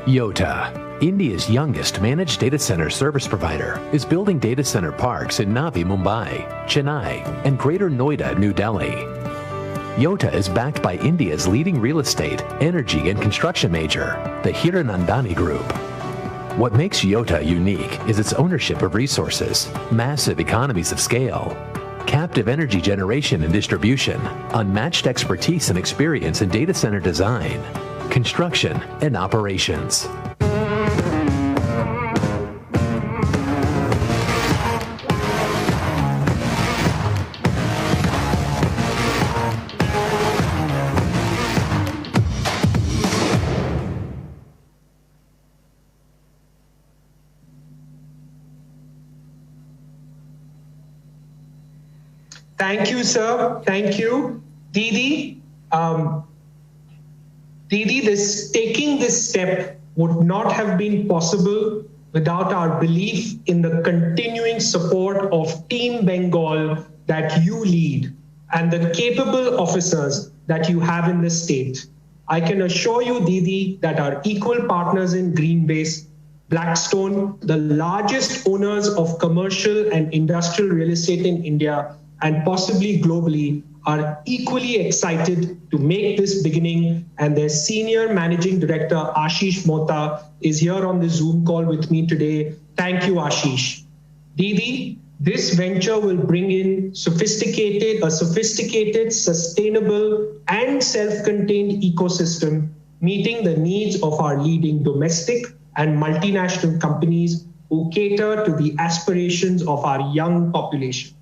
Yota, India's youngest managed data center service provider, is building data center parks in Navi Mumbai, Chennai, and Greater Noida, New Delhi. Yota is backed by India's leading real estate, energy, and construction major, the Hiranandani Group. What makes Yota unique is its ownership of resources, massive economies of scale, captive energy generation and distribution, unmatched expertise and experience in data center design, construction, and operations. Thank you, sir. Thank you. Didi, taking this step would not have been possible without our belief in the continuing support of Team Bengal that you lead and the capable officers that you have in the state. I can assure you, Didi, that our equal partners in Greenbase, Blackstone, the largest owners of commercial and industrial real estate in India, and possibly globally, are equally excited to make this beginning, and their senior managing director, Ashish Mohta, is here on the Zoom call with me today. Thank you, Ashish. Didi, this venture will bring in a sophisticated, sustainable, and self-contained ecosystem, meeting the needs of our leading domestic and multinational companies who cater to the aspirations of our young population.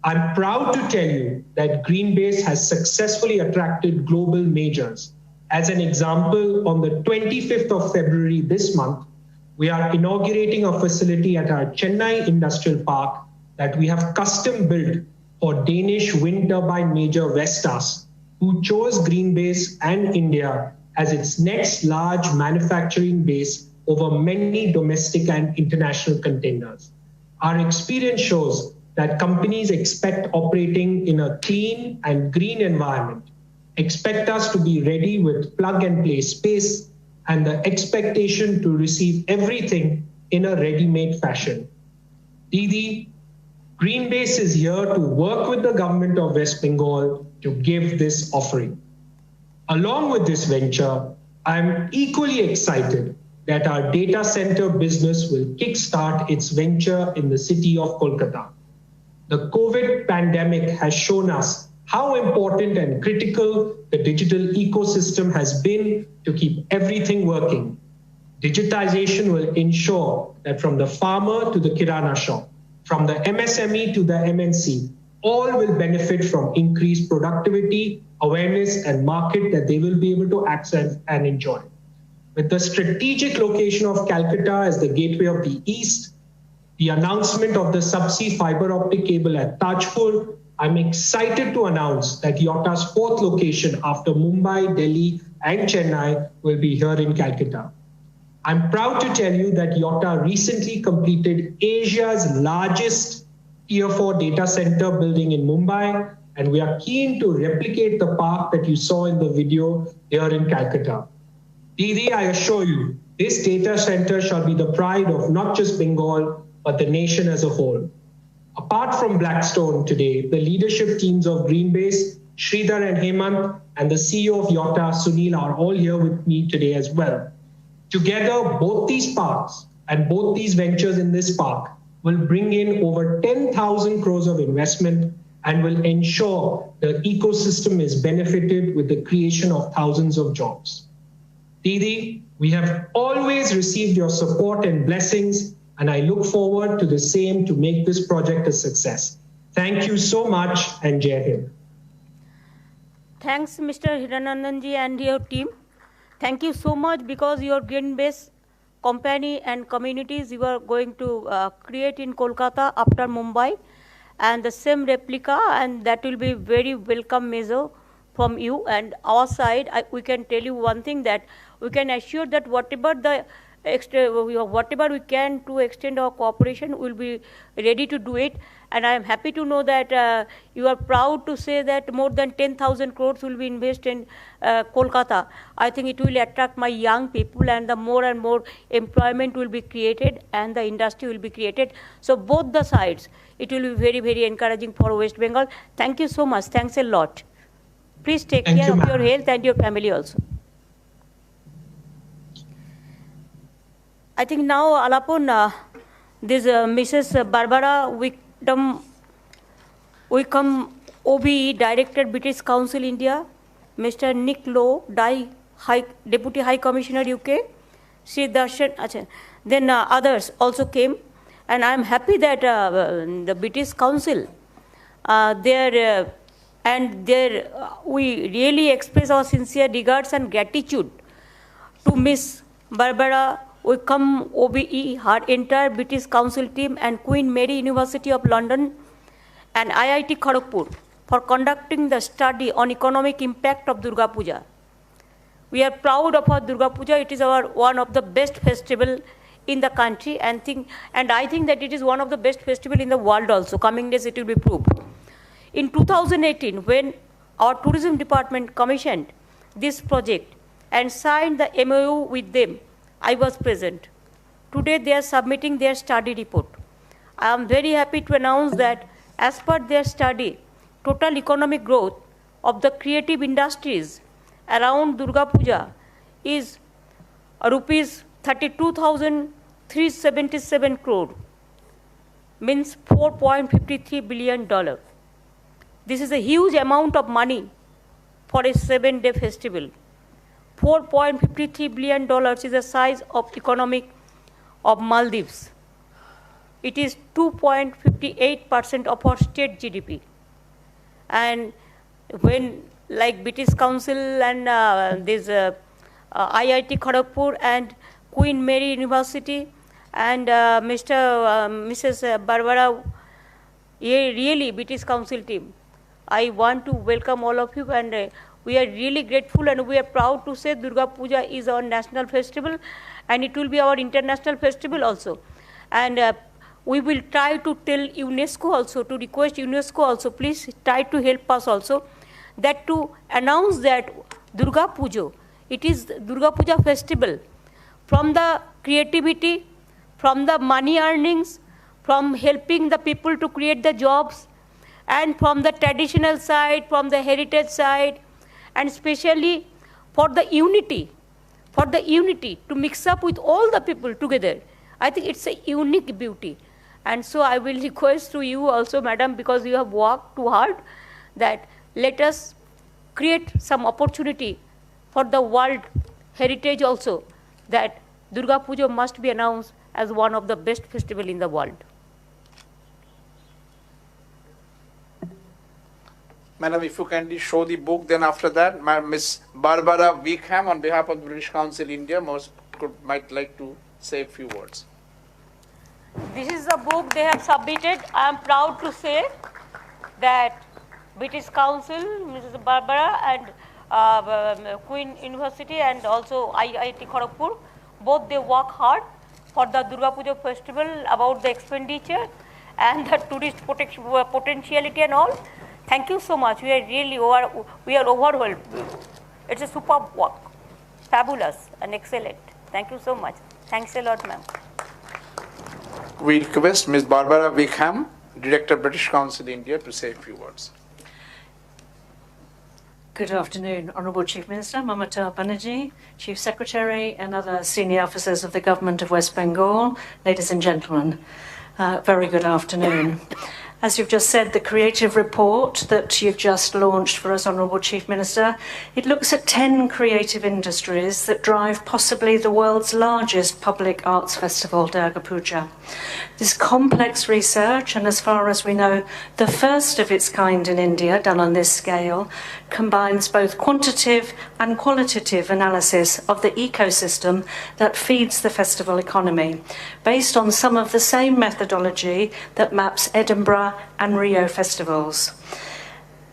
I'm proud to tell you that Greenbase has successfully attracted global majors. As an example, on the 25th of February this month, we are inaugurating a facility at our Chennai Industrial Park that we have custom built for Danish wind turbine major Vestas, who chose Greenbase and India as its next large manufacturing base over many domestic and international containers. Our experience shows that companies expect operating in a clean and green environment, expect us to be ready with plug and play space, and the expectation to receive everything in a ready-made fashion. Didi, Greenbase is here to work with the government of West Bengal to give this offering. Along with this venture, I'm equally excited that our data center business will kickstart its venture in the city of Kolkata. The COVID pandemic has shown us how important and critical the digital ecosystem has been to keep everything working. Digitization will ensure that from the farmer to the Kirana shop, from the MSME to the MNC, all will benefit from increased productivity, awareness, and market that they will be able to access and enjoy. With the strategic location of Calcutta as the gateway of the East, the announcement of the subsea fiber optic cable at Tajpur, I'm excited to announce that Yota's fourth location after Mumbai, Delhi, and Chennai will be here in Calcutta. I'm proud to tell you that Yota recently completed Asia's largest Tier 4 data center building in Mumbai, and we are keen to replicate the park that you saw in the video here in Calcutta. Didi, I assure you, this data center shall be the pride of not just Bengal, but the nation as a whole. Apart from Blackstone today, the leadership teams of Greenbase, Sridhar and Hemant, and the CEO of Yota, Sunil, are all here with me today as well. Together, both these parks and both these ventures in this park will bring in over 10,000 crores of investment and will ensure the ecosystem is benefited with the creation of thousands of jobs. Didi, we have always received your support and blessings, and I look forward to the same to make this project a success. Thank you so much, and Jai Hind. Thanks, Mr. Hiranandanji and your team. Thank you so much, because your Greenbase company and communities you are going to create in Kolkata after Mumbai, and the same replica, and that will be very welcome measure from you. And our side, we can tell you one thing, that we can assure that whatever the whatever we can to extend our cooperation, we'll be ready to do it. And I am happy to know that you are proud to say that more than 10,000 crores will be invested in Kolkata. I think it will attract my young people, and the more and more employment will be created and the industry will be created. So both the sides, it will be very, very encouraging for West Bengal. Thank you so much. Thanks a lot. Please take care of your health and your family also. I think now Alapun, this Mrs. Barbara Wickham, OBE, Director, British Council, India, Mr. Nick Lowe, Deputy High Commissioner, UK, Sri Darshan, then others also came, and I am happy that the British Council, we really express our sincere regards and gratitude to Miss Barbara Wickham, OBE, her entire British Council team, and Queen Mary University of London and IIT Kharagpur for conducting the study on economic impact of Durga Puja. We are proud of our Durga Puja. It is one of the best festival in the country, and I think that it is one of the best festival in the world also. Coming days it will be proved. In 2018, when our tourism department commissioned this project and signed the MOU with them, I was present. Today they are submitting their study report. I am very happy to announce that as per their study, total economic growth of the creative industries around Durga Puja is rupees 32,377 crore, means $4.53 billion. This is a huge amount of money for a 7-day festival. $4.53 billion is the size of economic of Maldives. It is 2.58% of our state GDP. And when like British Council and IIT Kharagpur and Queen Mary University and Mrs. Barbara, really British Council team, I want to welcome all of you, and we are really grateful and we are proud to say Durga Puja is our national festival, and it will be our international festival also. And we will try to tell UNESCO also, to request UNESCO also, please try to help us also, that to announce that Durga Puja, it is Durga Puja festival, from the creativity, from the money earnings, from helping the people to create the jobs, and from the traditional side, from the heritage side, and especially for the unity, to mix up with all the people together. I think it's a unique beauty. And so I will request to you also, madam, because you have worked too hard, that let us create some opportunity for the world heritage also, that Durga Puja must be announced as one of the best festivals in the world. Madam, if you kindly show the book, then after that, Miss Barbara Wickham, on behalf of the British Council India, might like to say a few words. This is the book they have submitted. I am proud to say that British Council, Mrs. Barbara, and Queen University, and also IIT Kharagpur, both they work hard for the Durga Puja festival, about the expenditure and the tourist potentiality and all. Thank you so much. We are really overwhelmed. It's a superb work, fabulous and excellent. Thank you so much. Thanks a lot, ma'am. We request Ms. Barbara Wickham, Director, British Council India, to say a few words. Good afternoon, Honourable Chief Minister, Mamata Banerjee, Chief Secretary, and other senior officers of the Government of West Bengal, ladies and gentlemen. Very good afternoon. As you've just said, the creative report that you've just launched for us, Honourable Chief Minister, it looks at 10 creative industries that drive possibly the world's largest public arts festival, Durga Puja. This complex research, and as far as we know, the first of its kind in India done on this scale, combines both quantitative and qualitative analysis of the ecosystem that feeds the festival economy, based on some of the same methodology that maps Edinburgh and Rio festivals.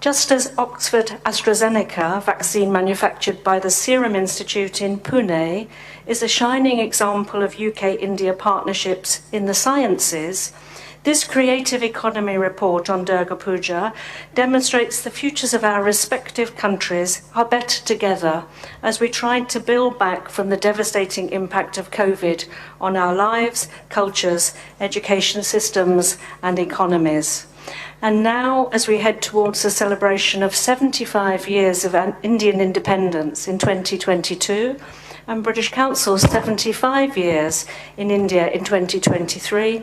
Just as Oxford AstraZeneca vaccine manufactured by the Serum Institute in Pune is a shining example of UK-India partnerships in the sciences, this creative economy report on Durga Puja demonstrates the futures of our respective countries are better together as we try to build back from the devastating impact of COVID on our lives, cultures, education systems and economies. And now, as we head towards the celebration of 75 years of Indian independence in 2022, and British Council's 75 years in India in 2023,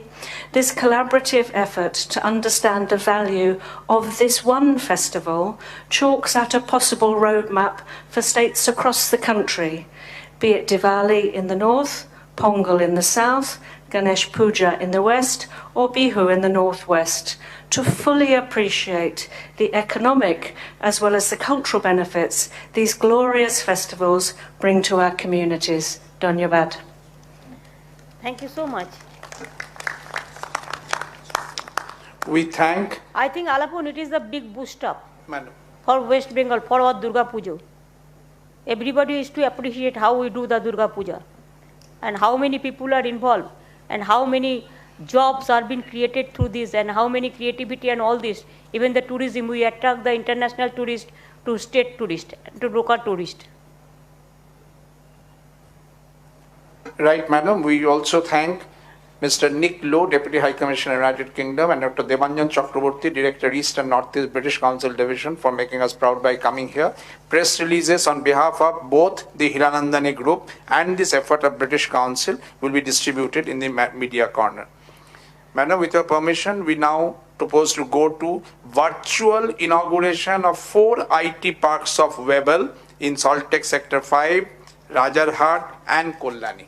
this collaborative effort to understand the value of this one festival chalks out a possible roadmap for states across the country, be it Diwali in the north, Pongal in the south, Ganesh Puja in the west, or Bihu in the northwest, to fully appreciate the economic as well as the cultural benefits these glorious festivals bring to our communities. Dhanyavad. Thank you so much. We thank. I think Alapun, it is a big boost up Madam. for West Bengal, for our Durga Puja. Everybody is to appreciate how we do the Durga Puja and how many people are involved and how many jobs are being created through this and how many creativity and all this. Even the tourism, we attract the international tourist to state tourist, to local tourist. Right, Madam. We also thank Mr. Nick Lowe, Deputy High Commissioner, United Kingdom, and Dr. Debanjan Chakraborty, Director, East and Northeast British Council Division, for making us proud by coming here. Press releases on behalf of both the Hiranandani Group and this effort of British Council will be distributed in the media corner. Madam, with your permission, we now propose to go to virtual inauguration of 4 IT parks of Webel in Saltec Sector 5, Rajarhat and Kollani.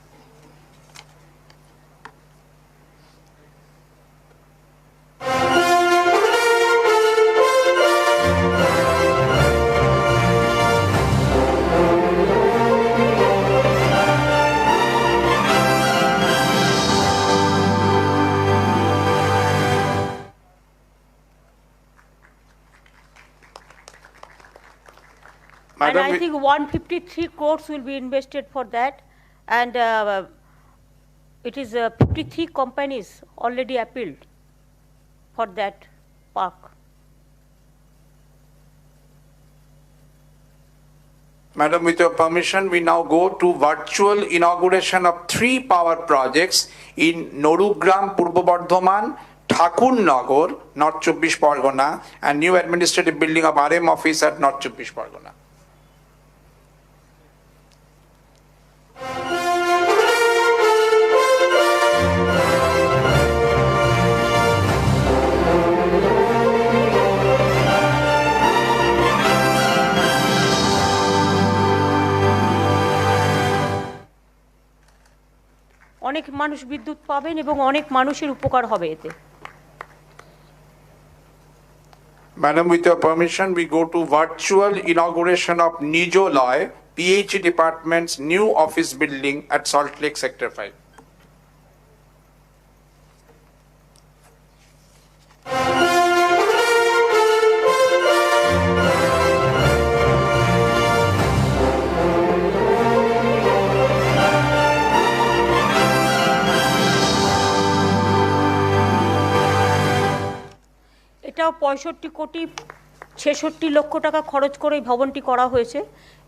And I think 153 crores will be invested for that, and it is 53 companies already appealed for that park. Madam, with your permission, we now go to virtual inauguration of 3 power projects in Norugram, Purbo Bardhaman, Thakurnagar, North Chobbish Pargona, and new administrative building of RM office at North Chobbish Pargona. অনেক মানুষ বিদ্যুৎ পাবেন এবং অনেক মানুষের উপকার হবে এতে। Madam, with your permission, we go to virtual inauguration of Nijoloy, PH Department's new office building at Salt Lake Sector 5. এটাও 65 কোটি 66 লক্ষ টাকা খরচ করে এই ভবনটি করা হয়েছে।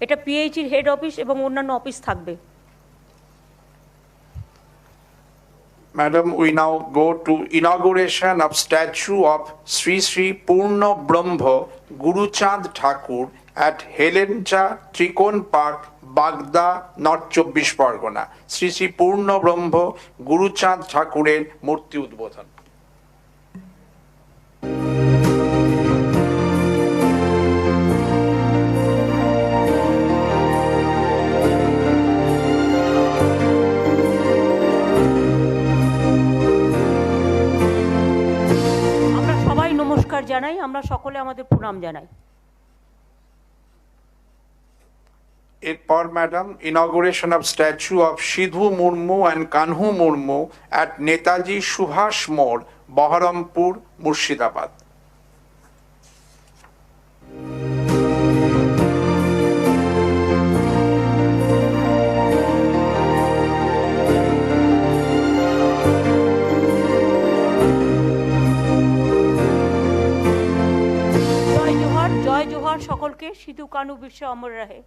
এটা পিএইচির হেড অফিস এবং অন্যান্য অফিস থাকবে। Madam, we now go to inauguration of statue of Sri Sri Purna Brahma Guruchand Thakur at Helencha Trikon Park, Bagda, North Chobbish Pargona. Sri Sri Purna Brahma Guruchand Thakurer Murti Udbodhan. জানাই, আমরা সকলে আমাদের প্রণাম জানাই। এরপর madam inauguration of statue of Sidhu Murmu and Kanhu Murmu at Netaji Subhash Mode, Baharampur, Murshidabad. সকলকে সিধু কানু বিশ্ব অমর রহে।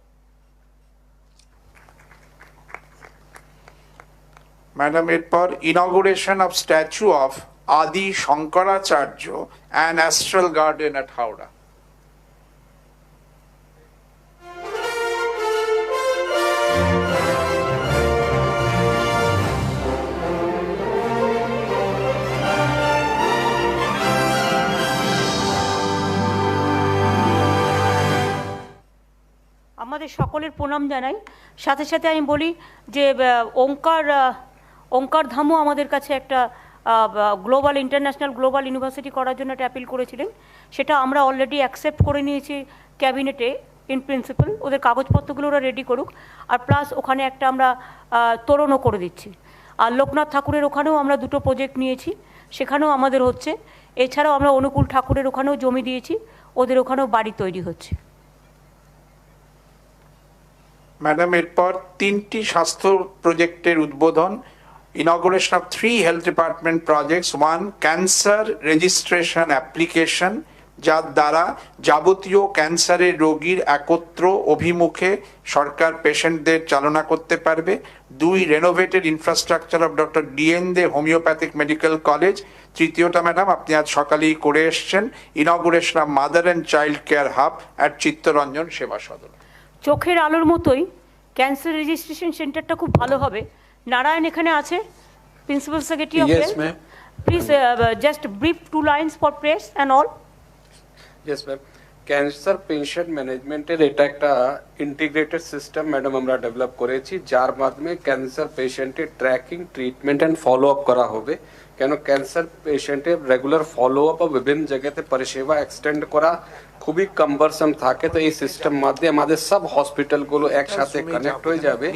Madam, এরপর inauguration of statue of Adi Shankaracharya and Astral Garden at Howrah. আমাদের সকলের প্রণাম জানাই। সাথে সাথে আমি বলি যে ওঙ্কার ধামও আমাদের কাছে একটা গ্লোবাল ইন্টারন্যাশনাল গ্লোবাল ইউনিভার্সিটি করার জন্য একটা অ্যাপিল করেছিলেন, সেটা আমরা অলরেডি অ্যাকসেপ্ট করে নিয়েছি ক্যাবিনেটে ইন প্রিন্সিপাল। ওদের কাগজপত্রগুলো ওরা রেডি করুক, আর প্লাস ওখানে একটা আমরা তোরণও করে দিচ্ছি। আর লোকনাথ ঠাকুরের ওখানেও আমরা দুটো প্রজেক্ট নিয়েছি, সেখানেও আমাদের হচ্ছে। এছাড়াও আমরা অনুকূল ঠাকুরের ওখানেও জমি দিয়েছি, ওদের ওখানেও বাড়ি তৈরি হচ্ছে। ম্যাডাম, এরপর 3টি স্বাস্থ্য প্রজেক্টের উদ্বোধন, inauguration of 3 health department projects, 1 cancer registration application, যার দ্বারা যাবতীয় ক্যান্সারের রোগীর একত্র অভিমুখে সরকার পেশেন্টদের চালনা করতে পারবে। 2 renovated infrastructure of doctor D N De homeopathic medical college. তৃতীয়টা ম্যাডাম আপনি আজ সকালেই করে এসছেন, inauguration of mother and child care hub at Chittaranjan Seva Sadan. চোখের আলোর মতোই ক্যান্সার রেজিস্ট্রেশন সেন্টারটা খুব ভালো হবে। নারায়ণ এখানে আছে, principal secretary of health. Please just brief 2 lines for press and all. Yes, ma'am. Cancer patient ম্যানেজমেন্টের এটা একটা ইন্টিগ্রেটেড সিস্টেম ম্যাডাম আমরা ডেভেলপ করেছি, যার মাধ্যমে ক্যান্সার পেশেন্টের tracking, treatment and follow up করা হবে। কেন ক্যান্সার পেশেন্টের রেগুলার ফলো আপ বিভিন্ন জায়গাতে পরিষেবা এক্সটেন্ড করা খুবই কম্বারসাম থাকে, তো এই সিস্টেম মাধ্যমে আমাদের সব হসপিটালগুলো একসাথে কানেক্ট হয়ে যাবে,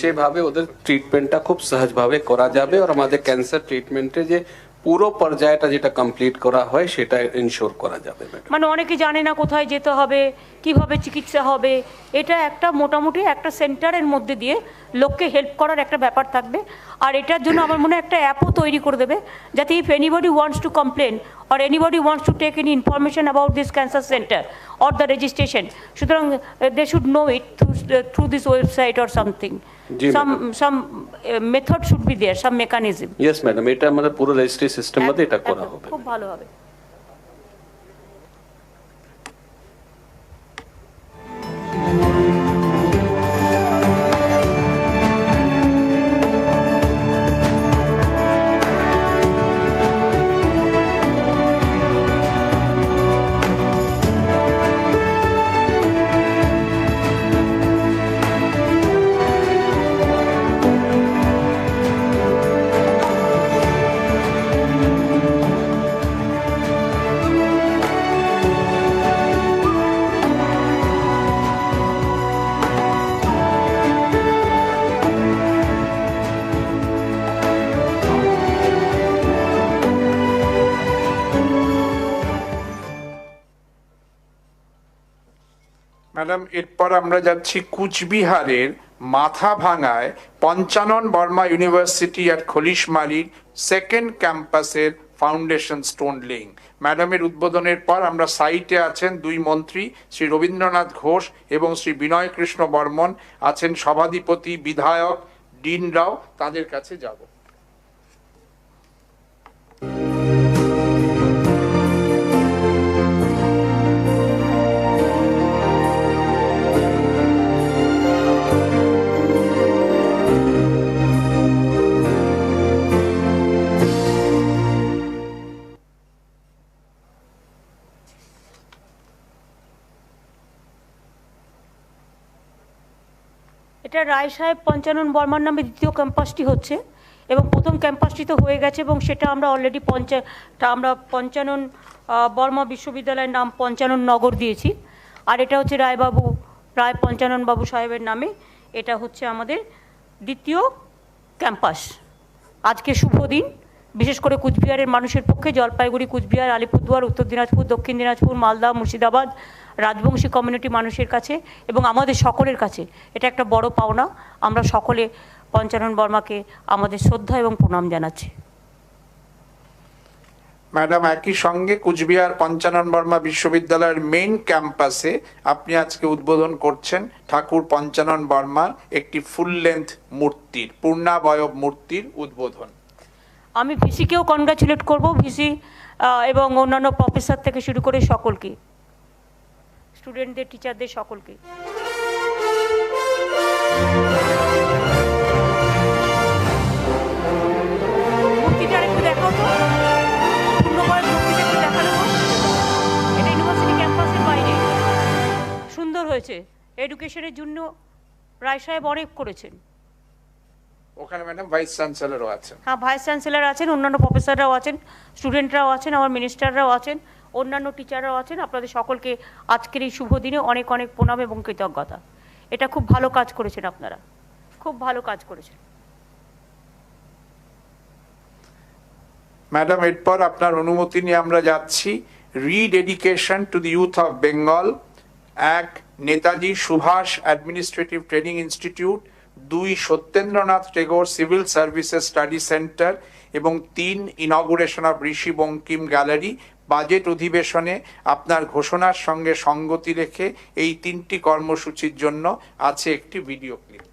সেভাবে ওদের ট্রিটমেন্টটা খুব সহজভাবে করা যাবে। আর আমাদের ক্যান্সার ট্রিটমেন্টে যে পুরো পর্যায়টা যেটা কমপ্লিট করা হয় সেটা ইনশোর করা যাবে। মানে অনেকে জানে না কোথায় যেতে হবে, কিভাবে চিকিৎসা হবে। এটা একটা মোটামুটি একটা সেন্টারের মধ্যে দিয়ে লোককে হেল্প করার একটা ব্যাপার থাকবে। আর এটার জন্য আমার মনে হয় একটা অ্যাপও তৈরি করে দেবে, যাতে if anybody wants to complain or anybody wants to take any information about this cancer center or the registration, সুতরাং they should know it through this website or something. Some method should be there, some mechanism. Yes madam, এটা আমাদের পুরো registry system মধ্যে এটা করা হবে। খুব ভালো হবে। ম্যাডাম, এরপর আমরা যাচ্ছি কুচবিহারের মাথাভাঙায় পঞ্চানন বর্মা ইউনিভার্সিটি আর খলিশমারির 2nd ক্যাম্পাসের ফাউন্ডেশন স্টোন লেইং। ম্যাডামের উদ্বোধনের পর আমরা সাইটে আছেন 2 মন্ত্রী, শ্রী রবীন্দ্রনাথ ঘোষ এবং শ্রী বিনয় কৃষ্ণ বর্মন, আছেন সভাধিপতি, বিধায়ক, ডিনরাও, তাদের কাছে যাব। এটা রায় সাহেব পঞ্চানন বর্মার নামে দ্বিতীয় ক্যাম্পাসটি হচ্ছে, এবং প্রথম ক্যাম্পাসটি তো হয়ে গেছে, এবং সেটা আমরা অলরেডি পঞ্চানন বর্মা বিশ্ববিদ্যালয়ের নাম পঞ্চানন নগর দিয়েছি। আর এটা হচ্ছে রায় পঞ্চানন বাবু সাহেবের নামে, এটা হচ্ছে আমাদের দ্বিতীয় ক্যাম্পাস। আজকে শুভ দিন, বিশেষ করে কুচবিহারের মানুষের পক্ষে। জলপাইগুড়ি, কুচবিহার, আলিপুরদুয়ার, উত্তর দিনাজপুর, দক্ষিণ দিনাজপুর, মালদা, মুর্শিদাবাদ, রাজবংশী কমিউনিটি মানুষের কাছে এবং আমাদের সকলের কাছে এটা একটা বড় পাওনা। আমরা সকলে পঞ্চানন বর্মাকে আমাদের শ্রদ্ধা এবং প্রণাম জানাচ্ছি। ম্যাডাম, একই সঙ্গে কুচবিহার পঞ্চানন বর্মা বিশ্ববিদ্যালয়ের মেইন ক্যাম্পাসে আপনি আজকে উদ্বোধন করছেন ঠাকুর পঞ্চানন বর্মার একটি ফুল লেন্থ মূর্তির, পূর্ণাবয়ব মূর্তির উদ্বোধন। আমি ভিসিকেও কনগ্রাচুলেট করব, ভিসি এবং অন্যান্য প্রফেসর থেকে শুরু করে সকলকে, স্টুডেন্টদের, টিচারদের, সকলকে। মূর্তিটা একটু দেখাও তো, পূর্ণবয়ব মূর্তিটা একটু দেখানো। এটা ইউনিভার্সিটি ক্যাম্পাসের বাইরে, সুন্দর হয়েছে। এডুকেশনের জন্য রায় সাহেব অনেক করেছেন। ওখানে ম্যাডাম ভাইস চ্যান্সেলরও আছেন। হ্যাঁ, ভাইস চ্যান্সেলর আছেন, অন্যান্য প্রফেসররাও আছেন, স্টুডেন্টরাও আছেন, আমার মিনিস্টাররাও আছেন, অন্যান্য টিচাররাও আছেন। আপনাদের সকলকে আজকের এই শুভ দিনে অনেক অনেক প্রণাম এবং কৃতজ্ঞতা। এটা খুব ভালো কাজ করেছেন আপনারা, খুব ভালো কাজ করেছেন। ম্যাডাম, এরপর আপনার অনুমতি নিয়ে আমরা যাচ্ছি rededication to the youth of Bengal, 1 Netaji Subhash administrative training institute, 2 Satyendranath Tagore civil services study centre এবং 3 inauguration of Rishi Bankim gallery. Budget অধিবেশনে আপনার ঘোষণার সঙ্গে সঙ্গতি রেখে এই 3টি কর্মসূচির জন্য আছে একটি ভিডিও ক্লিপ।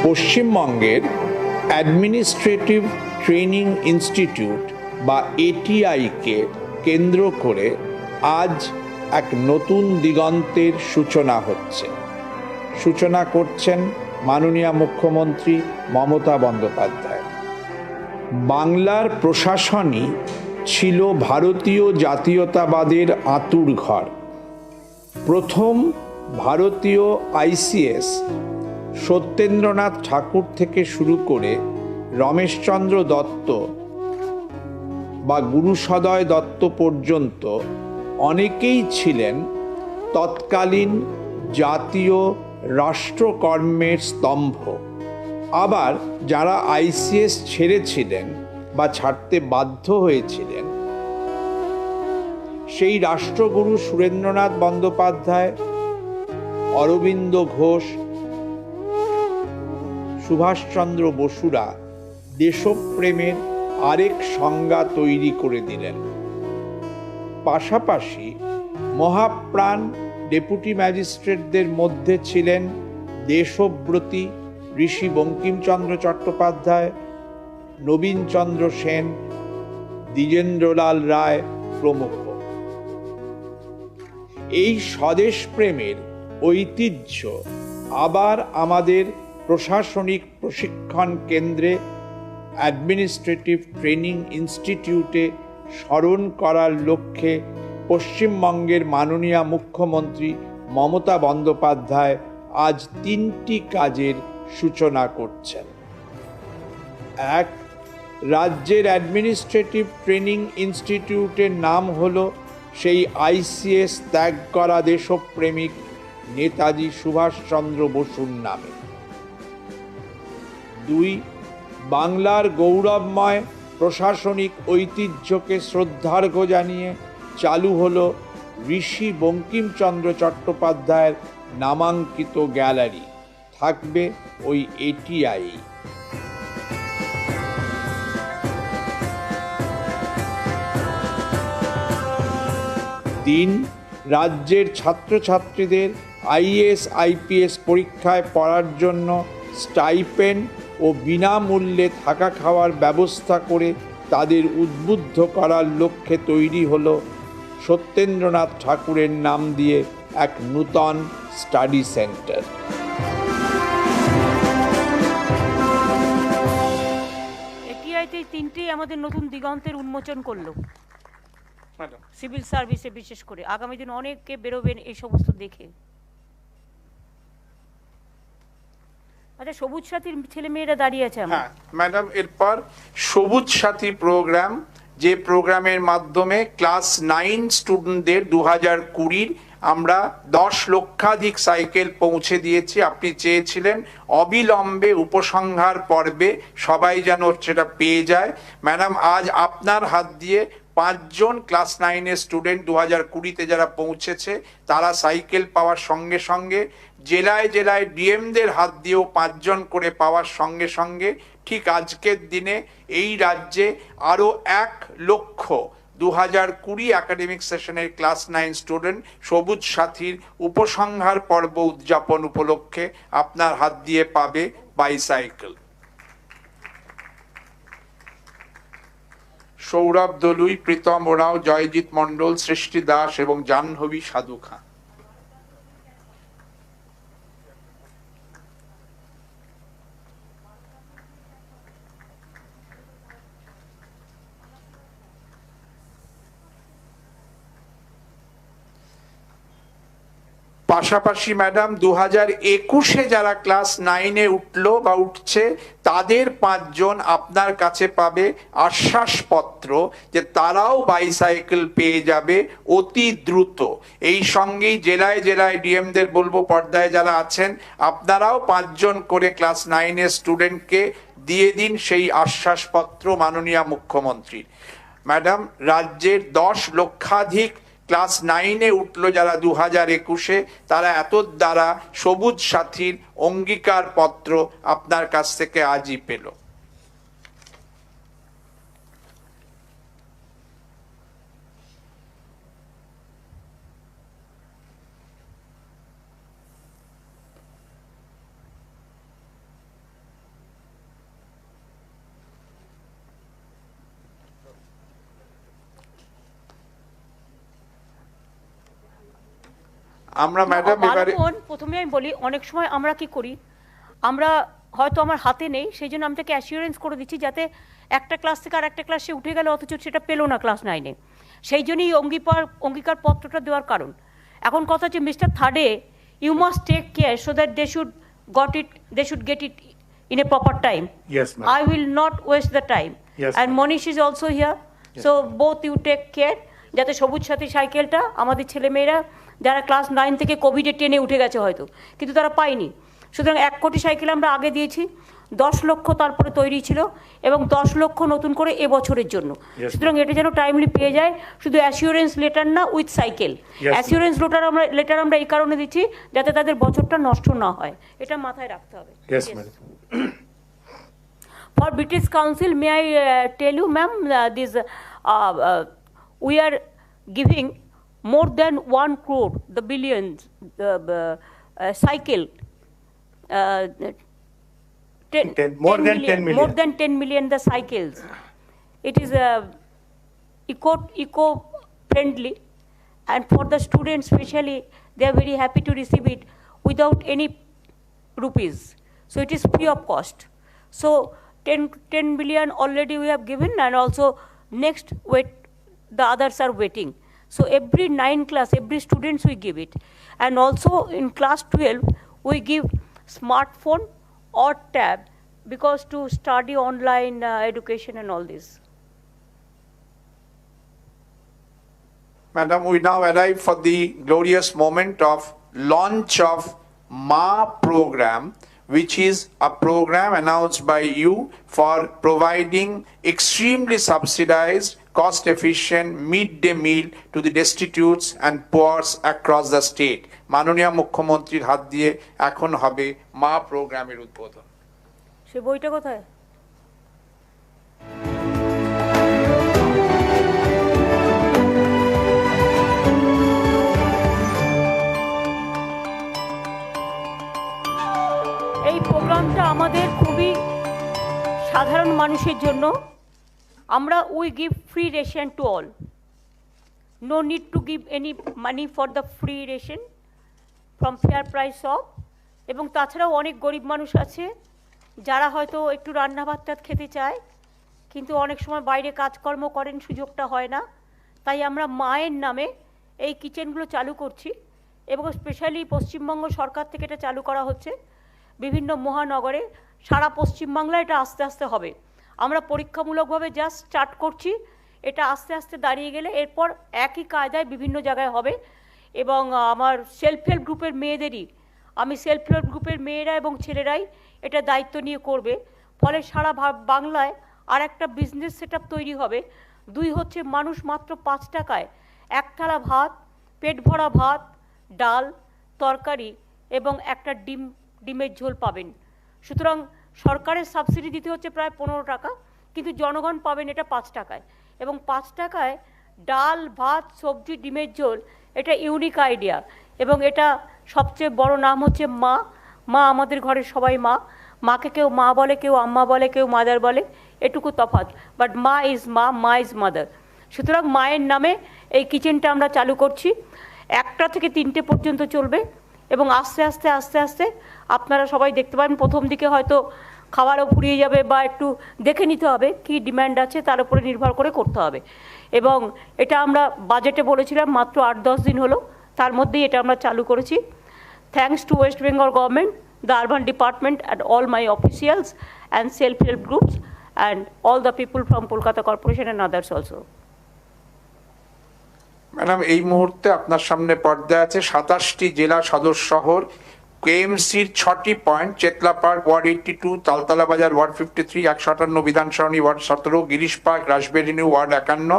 পশ্চিমবঙ্গের অ্যাডমিনিস্ট্রেটিভ ট্রেনিং ইনস্টিটিউট বা এটিআইকে কেন্দ্র করে আজ এক নতুন দিগন্তের সূচনা হচ্ছে। সূচনা করছেন মাননীয় মুখ্যমন্ত্রী মমতা বন্দ্যোপাধ্যায়। বাংলার প্রশাসনই ছিল ভারতীয় জাতীয়তাবাদের আঁতুড়ঘর। প্রথম ভারতীয় আইসিএস সত্যেন্দ্রনাথ ঠাকুর থেকে শুরু করে রমেশচন্দ্র দত্ত বা গুরুসদয় দত্ত পর্যন্ত অনেকেই ছিলেন তৎকালীন জাতীয় রাষ্ট্রকর্মের স্তম্ভ। আবার যারা আইসিএস ছেড়েছিলেন বা ছাড়তে বাধ্য হয়েছিলেন, সেই রাষ্ট্রগুরু সুরেন্দ্রনাথ বন্দ্যোপাধ্যায়, অরবিন্দ ঘোষ, সুভাষচন্দ্র বসুরা দেশপ্রেমের আরেক সংজ্ঞা তৈরি করে দিলেন। পাশাপাশি মহাপ্রাণ ডেপুটি ম্যাজিস্ট্রেটদের মধ্যে ছিলেন দেশব্রতী ঋষি বঙ্কিমচন্দ্র চট্টোপাধ্যায়, নবীনচন্দ্র সেন, দ্বিজেন্দ্রলাল রায় প্রমুখ। এই স্বদেশ প্রেমের ঐতিহ্য আবার আমাদের প্রশাসনিক প্রশিক্ষণ কেন্দ্রে অ্যাডমিনিস্ট্রেটিভ ট্রেনিং ইনস্টিটিউটে স্মরণ করার লক্ষ্যে পশ্চিমবঙ্গের মাননীয় মুখ্যমন্ত্রী মমতা বন্দ্যোপাধ্যায় আজ 3টি কাজের সূচনা করছেন। 1, রাজ্যের অ্যাডমিনিস্ট্রেটিভ ট্রেনিং ইনস্টিটিউটের নাম হল সেই আইসিএস ত্যাগ করা দেশপ্রেমিক নেতাজি সুভাষচন্দ্র বসুর নামে। 2, বাংলার গৌরবময় প্রশাসনিক ঐতিহ্যকে শ্রদ্ধার্ঘ্য জানিয়ে চালু হল ঋষি বঙ্কিমচন্দ্র চট্টোপাধ্যায়ের নামাঙ্কিত গ্যালারি, থাকবে ওই এটিআই। 3, রাজ্যের ছাত্রছাত্রীদের আইএএস আইপিএস পরীক্ষায় পড়ার জন্য স্টাইপেন্ড ও বিনামূল্যে থাকা খাওয়ার ব্যবস্থা করে তাদের উদ্বুদ্ধ করার লক্ষ্যে তৈরি হলো সত্যেন্দ্রনাথ ঠাকুরের নাম দিয়ে এক নূতন স্টাডি সেন্টার। এটিআইতে 3টি আমাদের নতুন দিগন্তের উন্মোচন করলো সিভিল সার্ভিসে, বিশেষ করে আগামী দিন অনেকে বেরোবেন এই সমস্ত দেখে। আচ্ছা, সবুজ সাথীর ছেলে মেয়েরা দাঁড়িয়ে আছে। হ্যাঁ ম্যাডাম, এরপর সবুজ সাথী প্রোগ্রাম, যে প্রোগ্রামের মাধ্যমে ক্লাস 9 স্টুডেন্টদের 2020 আমরা 10 লক্ষাধিক সাইকেল পৌঁছে দিয়েছি। আপনি চেয়েছিলেন অবিলম্বে উপসংহার পর্বে সবাই যেন সেটা পেয়ে যায়। ম্যাডাম, আজ আপনার হাত দিয়ে 5 জন ক্লাস 9 স্টুডেন্ট 2020-তে যারা পৌঁছেছে তারা সাইকেল পাওয়ার সঙ্গে সঙ্গে জেলায় জেলায় ডিএমদের হাত দিয়েও 5 জন করে পাওয়ার সঙ্গে সঙ্গে ঠিক আজকের দিনে এই রাজ্যে আরো 1 লক্ষ 2020 একাডেমিক সেশনের ক্লাস 9 স্টুডেন্ট সবুজ সাথীর উপসংহার পর্ব উদযাপন উপলক্ষে আপনার হাত দিয়ে পাবে বাইসাইকেল। সৌরভ দলুই, প্রীতম ওরাও, জয়জিৎ মণ্ডল, সৃষ্টি দাস এবং জাহ্নবী সাধু খান। পাশাপাশি ম্যাডাম 2021-এ যারা ক্লাস 9-এ উঠলো বা উঠছে তাদের 5 জন আপনার কাছে পাবে আশ্বাসপত্র যে তারাও বাইসাইকেল পেয়ে যাবে অতি দ্রুত। এই সঙ্গেই জেলায় জেলায় ডিএমদের বলবো, পর্দায় যারা আছেন আপনারাও 5 জন করে ক্লাস 9-এর স্টুডেন্টকে দিয়ে দিন সেই আশ্বাসপত্র মাননীয় মুখ্যমন্ত্রীর। ম্যাডাম, রাজ্যের 10 লক্ষাধিক ক্লাস 9-এ উঠলো যারা 2021-এ, তারা এত দ্বারা সবুজ সাথীর অঙ্গীকার পত্র আপনার কাছ থেকে আজই পেল। আমরা ম্যাডাম এবারে প্রথমে আমি বলি, অনেক সময় আমরা কি করি, আমরা হয়তো আমার হাতে নেই সেই জন্য আমি তাকে অ্যাসিওরেন্স করে দিচ্ছি যাতে একটা ক্লাস থেকে আর একটা ক্লাসে উঠে গেল অথচ সেটা পেলো না ক্লাস 9-এ। সেই জন্যই অঙ্গীকার পত্রটা দেওয়ার কারণ। এখন কথা হচ্ছে মিস্টার থার্ডে, you must take care so that they should get it in a proper time. Yes, ma'am. I will not waste the time. Yes, and Monish is also here. Yes, so both you take care. যাতে সবুজ সাথী সাইকেলটা আমাদের ছেলেমেয়েরা যারা class 9 থেকে কোভিডে টেনে উঠে গেছে হয়তো, কিন্তু তারা পায়নি। সুতরাং 1 কোটি সাইকেল আমরা আগে দিয়েছি, 10 লক্ষ তারপরে তৈরি ছিল এবং 10 লক্ষ নতুন করে এবছরের জন্য। সুতরাং এটা যেন টাইমলি পেয়ে যায়, শুধু অ্যাসিওরেন্স লেটার না, উইথ সাইকেল। অ্যাসিওরেন্স লেটার আমরা এই কারণে দিচ্ছি যাতে তাদের বছরটা নষ্ট না হয়, এটা মাথায় রাখতে হবে। For British Council, may I tell you, ma'am, we are giving more than 1 crore, the billions, cycle. More than 10 million. More than 10 million the cycles. It is eco-friendly, and for the students especially, they are very happy to receive it without any rupees. So it is free of cost. So 10 billion already we have given, and also next the others are waiting. So every 9 class, every students we give it. And also in class 12, we give smartphone or tab because to study online education and all this. Madam, we now arrive for the glorious moment of launch of Ma program, which is a program announced by you for providing extremely subsidized, cost-efficient midday meal to the destitutes and poor across the state. মাননীয় মুখ্যমন্ত্রীর হাত দিয়ে এখন হবে মা প্রোগ্রামের উদ্বোধন। সে বইটা কোথায়? এই প্রোগ্রামটা আমাদের খুবই সাধারণ মানুষের জন্য। আমরা we give free ration to all, no need to give any money for the free ration from fair price of. এবং তাছাড়াও অনেক গরিব মানুষ আছে যারা হয়তো একটু রান্না ভাত খেতে চায়, কিন্তু অনেক সময় বাইরে কাজকর্ম করেন, সুযোগটা হয় না। তাই আমরা মায়ের নামে এই কিচেনগুলো চালু করছি এবং স্পেশালি পশ্চিমবঙ্গ সরকার থেকে এটা চালু করা হচ্ছে বিভিন্ন মহানগরে। সারা পশ্চিমবাংলায় এটা আস্তে আস্তে হবে। আমরা পরীক্ষামূলকভাবে জাস্ট স্টার্ট করছি, এটা আস্তে আস্তে দাঁড়িয়ে গেলে এরপর একই কায়দায় বিভিন্ন জায়গায় হবে। এবং আমার সেলফ হেল্প গ্রুপের মেয়েদেরই, আমি সেলফ হেল্প গ্রুপের মেয়েরা এবং ছেলেরাই এটা দায়িত্ব নিয়ে করবে। ফলে সারা বাংলায় আর একটা বিজনেস সেটআপ তৈরি হবে, 2 হচ্ছে মানুষ মাত্র 5 টাকায় এক থালা ভাত, পেট ভরা ভাত, ডাল, তরকারি এবং একটা ডিমের ঝোল পাবেন। সুতরাং সরকারের সাবসিডি দিতে হচ্ছে প্রায় 15 টাকা, কিন্তু জনগণ পাবেন এটা 5 টাকায়, এবং 5 টাকায় ডাল, ভাত, সবজি, ডিমের ঝোল, এটা ইউনিক আইডিয়া। এবং এটা সবচেয়ে বড় নাম হচ্ছে মা। মা আমাদের ঘরের সবাই মা। মাকে কেউ মা বলে, কেউ আম্মা বলে, কেউ মাদার বলে, এটুকু তফাৎ, বাট মা ইজ মা, মা ইজ মাদার। সুতরাং মায়ের নামে এই কিচেনটা আমরা চালু করছি। 1টা থেকে 3টে পর্যন্ত চলবে, এবং আস্তে আস্তে আস্তে আস্তে আপনারা সবাই দেখতে পাবেন। প্রথম দিকে হয়তো খাবারও ফুরিয়ে যাবে, বা একটু দেখে নিতে হবে কি ডিম্যান্ড আছে, তার উপরে নির্ভর করে করতে হবে। এবং এটা আমরা বাজেটে বলেছিলাম, মাত্র 8-10 দিন হলো, তার মধ্যেই এটা আমরা চালু করেছি। Thanks to West Bengal government, the urban department, and all my officials and self-help groups, and all the people from Kolkata Corporation and others also. Madam, এই মুহূর্তে আপনার সামনে পর্দায় আছে 27টি জেলা সদর শহর, কেএমসির 6টি point, Chetla park ward 82, Taltala Bazar ward 53, 158 Bidhan Sarani ward 17, Girish park, Rashbehari new ward 51।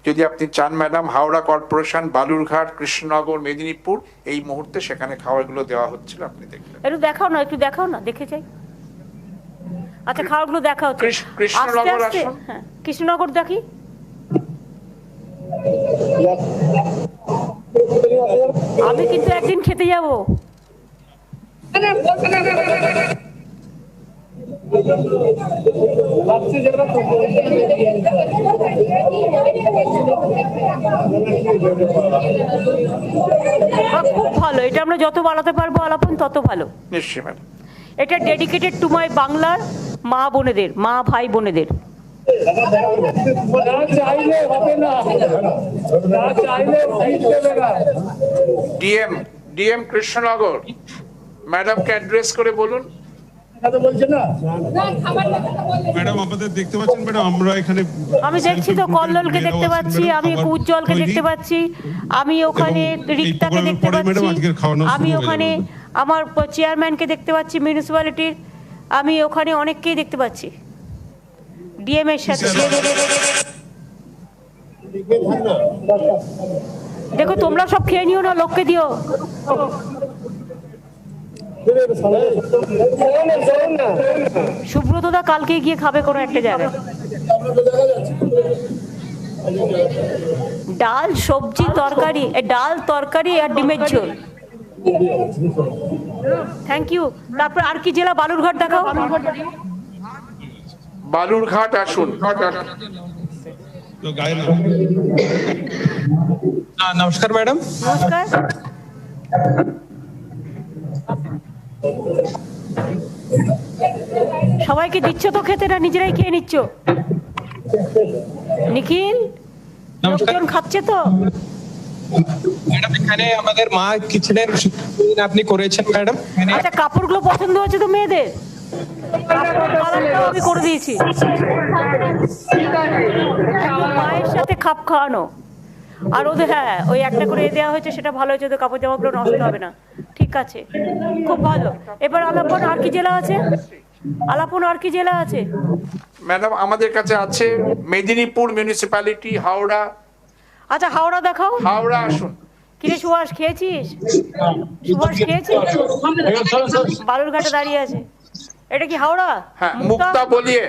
যদি আপনি চান ম্যাডাম, হাওড়া কর্পোরেশন, বালুরঘাট, কৃষ্ণনগর, মেদিনীপুর, এই মুহূর্তে সেখানে খাবারগুলো দেওয়া হচ্ছিল, আপনি দেখলেন। একটু দেখাও না, দেখে যাই। আচ্ছা, খাবারগুলো দেখা হচ্ছে। কৃষ্ণনগর আসুন। হ্যাঁ, কৃষ্ণনগর দেখি। আমি কিন্তু একদিন খেতে যাব। খুব ভালো, এটা আমরা যত বাড়াতে পারবো আলাপন তত ভালো। নিশ্চয়ই ম্যাডাম। এটা ডেডিকেটেড টু মাই বাংলার মা বোনেদের, মা ভাই বোনেদের। ডিএম কৃষ্ণনগর, ম্যাডামকে অ্যাড্রেস করে বলুন। ম্যাডাম আপনাদের দেখতে পাচ্ছেন ম্যাডাম, আমরা এখানে আমি দেখছি তো, কল্লোলকে দেখতে পাচ্ছি, আমি উজ্জ্বলকে দেখতে পাচ্ছি, আমি ওখানে রিক্তাকে দেখতে পাচ্ছি, আমি ওখানে আমার চেয়ারম্যানকে দেখতে পাচ্ছি মিউনিসিপ্যালিটির, আমি ওখানে অনেককেই দেখতে পাচ্ছি ডিএম এর সাথে। দেখো তোমরা সব খেয়ে নিও না, লোককে দিও। সুব্রতদা কালকে গিয়ে খাবে কোনো একটা জায়গায়। ডাল, সবজি, তরকারি, ডাল, তরকারি আর ডিমের ঝোল। Thank you. তারপর আর কি জেলা? বালুরঘাট দেখাও। বালুরঘাট আসুন। নমস্কার ম্যাডাম। নমস্কার। সবাইকে দিচ্ছ তো খেতে, না নিজেরাই খেয়ে নিচ্ছ? নিখিল, লোকজন খাচ্ছে তো? ম্যাডাম এখানে আমাদের মা কিচেনের আপনি করেছেন ম্যাডাম। আচ্ছা, কাপড়গুলো পছন্দ হচ্ছে তো মেয়েদের? আমি করে দিয়েছি। মায়ের সাথে খাপ খাওয়ানো, আর ওদের হ্যাঁ ওই একটা করে দেওয়া হয়েছে, সেটা ভালো হয়েছে, ওদের কাপড় জামাগুলো নষ্ট হবে না। ঠিক আছে, খুব ভালো। এবার আলাপন আর কি জেলা আছে? আলাপন আর কি জেলা আছে? ম্যাডাম আমাদের কাছে আছে মেদিনীপুর মিউনিসিপ্যালিটি, হাওড়া। আচ্ছা, হাওড়া দেখাও। হাওড়া আসুন। কিরে সুভাষ, খেয়েছিস? সুভাষ খেয়েছিস? বালুরঘাটে দাঁড়িয়ে আছে। এটা কি হাওড়া? হ্যাঁ, মুক্তা বলিয়ে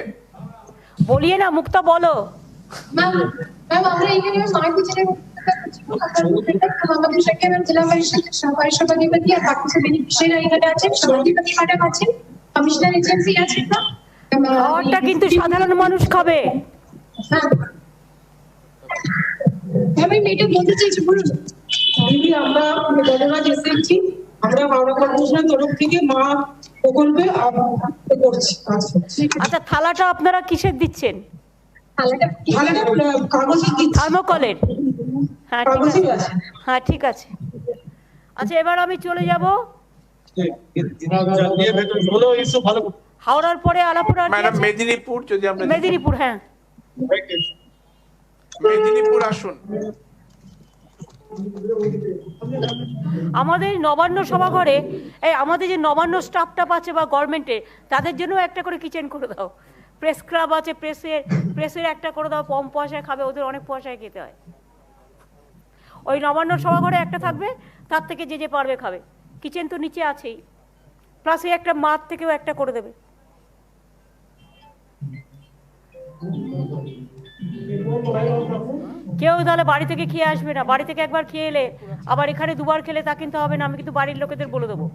বলিয়ে না, মুক্তা বলো। ম্যাম আমরা এখানে স্মার্ট কিচেনের আমাদের সাথে জেলা পরিষদের সভাধিপতি আর বাকি সব বেনিফিশিয়ারি এখানে আছেন, সভাধিপতি ম্যাডাম আছেন, কমিশনার এজেন্সি আছে। খাবারটা কিন্তু সাধারণ মানুষ খাবে। আমি এটা বলতে চাইছি, বলুন। দিদি, আমরা ধন্যবাদ এসেছি, আমরা হাওড়া কর্পোরেশনের তরফ থেকে মা প্রকল্পে করছি। আচ্ছা, থালাটা আপনারা কিসের দিচ্ছেন? থার্মোকলের? হ্যাঁ ঠিক আছে, হ্যাঁ ঠিক আছে। আচ্ছা, এবার আমি চলে যাব হাওড়ার পরে আলাপুর। ম্যাডাম মেদিনীপুর, যদি আমরা মেদিনীপুর, হ্যাঁ মেদিনীপুর আসুন। আমাদের নবান্ন সভাঘরে আমাদের যে নবান্ন স্টাফটা আছে বা গভর্নমেন্টে, তাদের জন্য একটা করে কিচেন করে দাও। প্রেস ক্লাব আছে, প্রেসের একটা করে দাও, কম পয়সায় খাবে, ওদের অনেক পয়সায় খেতে হয়। ওই নবান্ন সভাঘরে একটা থাকবে, তার থেকে যে পারবে খাবে। কিচেন তো নিচে আছেই, প্লাস এই একটা মাঠ থেকেও একটা করে দেবে। কেউ তাহলে বাড়ি থেকে খেয়ে আসবে না, বাড়ি থেকে একবার খেয়ে এলে আবার এখানে দুবার খেলে তা কিন্তু হবে না, আমি কিন্তু বাড়ির লোকেদের বলে দেবো।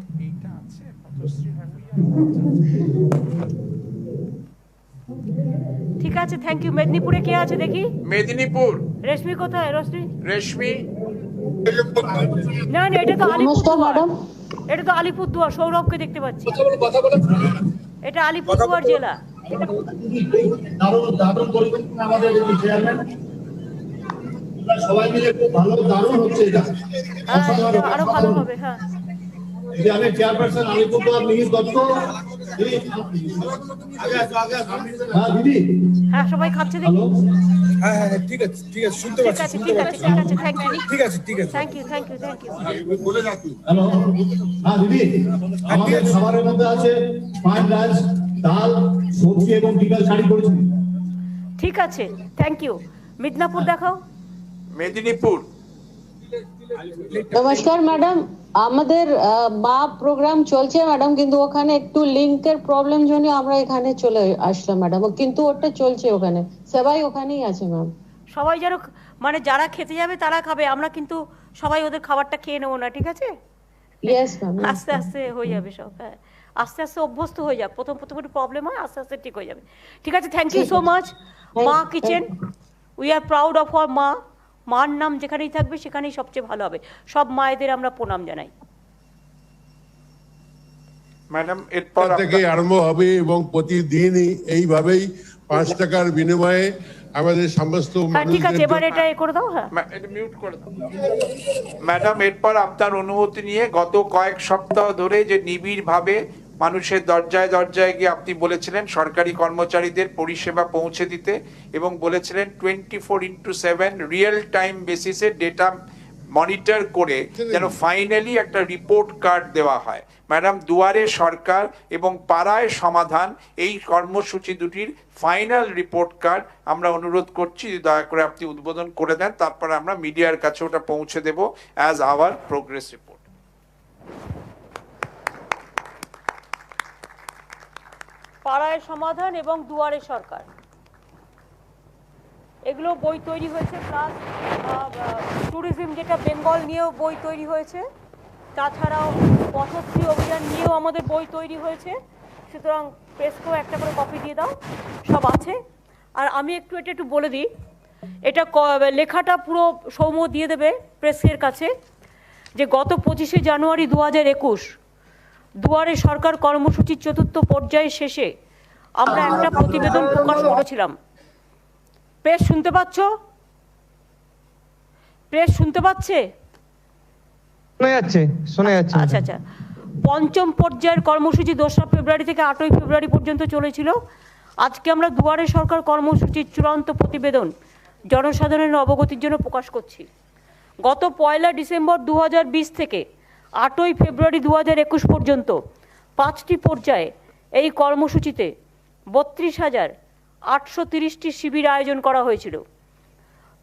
ঠিক আছে, থ্যাংক ইউ। মেদিনীপুরে কে আছে দেখি? মেদিনীপুর রেশমি কোথায়? রেশমি না না, এটা তো আলিপুরদুয়ার, এটা তো আলিপুরদুয়ার। সৌরভকে দেখতে পাচ্ছি, এটা আলিপুরদুয়ার জেলা। দারুণ পরিকল্পনা আমাদের চেয়ারম্যান, সবাই মিলে খুব ভালো, দারুণ হচ্ছে এটা, আরো ভালো হবে। হ্যাঁ, আমি চেয়ারপারসন আলিপুরদুয়ার মিহির দত্ত। হ্যাঁ দিদি, হ্যাঁ সবাই খাচ্ছে দেখি। হ্যাঁ হ্যাঁ ঠিক আছে শুনতে পাচ্ছি, ঠিক আছে থ্যাংক ইউ। ঠিক আছে থ্যাংক ইউ। হ্যালো, হ্যাঁ দিদি, আমাদের খাবারের মধ্যে আছে ফ্রাইড রাইস, ডাল, সবজি এবং বিকাল শাড়ি করেছি। ঠিক আছে, থ্যাংক ইউ। মিদনাপুর দেখাও। মেদিনীপুর। নমস্কার ম্যাডাম, আমাদের মা প্রোগ্রাম চলছে ম্যাডাম, কিন্তু ওখানে একটু লিংকের প্রবলেম জন্য আমরা এখানে চলে আসলাম ম্যাডাম, কিন্তু ওটা চলছে ওখানে, সবাই ওখানেই আছে ম্যাম। সবাই যেন মানে যারা খেতে যাবে তারা খাবে, আমরা কিন্তু সবাই ওদের খাবারটা খেয়ে নেবো না, ঠিক আছে? ইয়েস ম্যাম, আস্তে আস্তে হয়ে যাবে সব। হ্যাঁ, আস্তে আস্তে অভ্যস্ত হয়ে যাক, প্রথম একটু প্রবলেম হয়, আস্তে আস্তে ঠিক হয়ে যাবে। ঠিক আছে, থ্যাংক ইউ সো মাচ। মা kitchen, we are proud of our মা। মার নাম যেখানেই থাকবে সেখানেই সবচেয়ে ভালো হবে। সব মায়েদের আমরা প্রণাম জানাই। ম্যাডাম, এরপর থেকে আরম্ভ হবে এবং প্রতিদিনই এইভাবেই 5 টাকার বিনিময়ে আমাদের সমস্ত ঠিক আছে, এবার এটা করে দাও। হ্যাঁ, এটা মিউট করে দাও। ম্যাডাম, এরপর আপনার অনুমতি নিয়ে গত কয়েক সপ্তাহ ধরে যে নিবিড়ভাবে মানুষের দরজায় দরজায় গিয়ে আপনি বলেছিলেন সরকারি কর্মচারীদের পরিষেবা পৌঁছে দিতে, এবং বলেছিলেন 24/7 রিয়েল টাইম বেসিসে ডেটা মনিটর করে যেন ফাইনালি একটা রিপোর্ট কার্ড দেওয়া হয়। ম্যাডাম, দুয়ারে সরকার এবং পাড়ায় সমাধান এই কর্মসূচি দুটির ফাইনাল রিপোর্ট কার্ড আমরা অনুরোধ করছি দয়া করে আপনি উদ্বোধন করে দেন, তারপরে আমরা মিডিয়ার কাছে ওটা পৌঁছে দেব অ্যাজ আওয়ার প্রোগ্রেস রিপোর্ট। পাড়ায় সমাধান এবং দুয়ারে সরকার, এগুলো বই তৈরি হয়েছে, প্লাস ট্যুরিজম যেটা বেঙ্গল নিয়েও বই তৈরি হয়েছে, তাছাড়াও পথশ্রী অভিযান নিয়েও আমাদের বই তৈরি হয়েছে। সুতরাং প্রেসকেও একটা করে কপি দিয়ে দাও, সব আছে। আর আমি একটু বলে দিই, এটা লেখাটা পুরো সৌম্য দিয়ে দেবে প্রেসের কাছে, যে গত 25শে জানুয়ারি 2021 দুয়ারে সরকার কর্মসূচির 4র্থ পর্যায়ের শেষে আমরা একটা প্রতিবেদন প্রকাশ করেছিলাম। প্রেস শুনতে পাচ্ছ? প্রেস শুনতে পাচ্ছে? শোনা যাচ্ছে। আচ্ছা, 5ম পর্যায়ের কর্মসূচি 2রা ফেব্রুয়ারি থেকে 8ই ফেব্রুয়ারি পর্যন্ত চলেছিল। আজকে আমরা দুয়ারে সরকার কর্মসূচির চূড়ান্ত প্রতিবেদন জনসাধারণের অবগতির জন্য প্রকাশ করছি। গত 1 ডিসেম্বর 2020 থেকে 8ই ফেব্রুয়ারি 2021 পর্যন্ত 5টি পর্যায়ে এই কর্মসূচিতে 32,830টি শিবির আয়োজন করা হয়েছিল।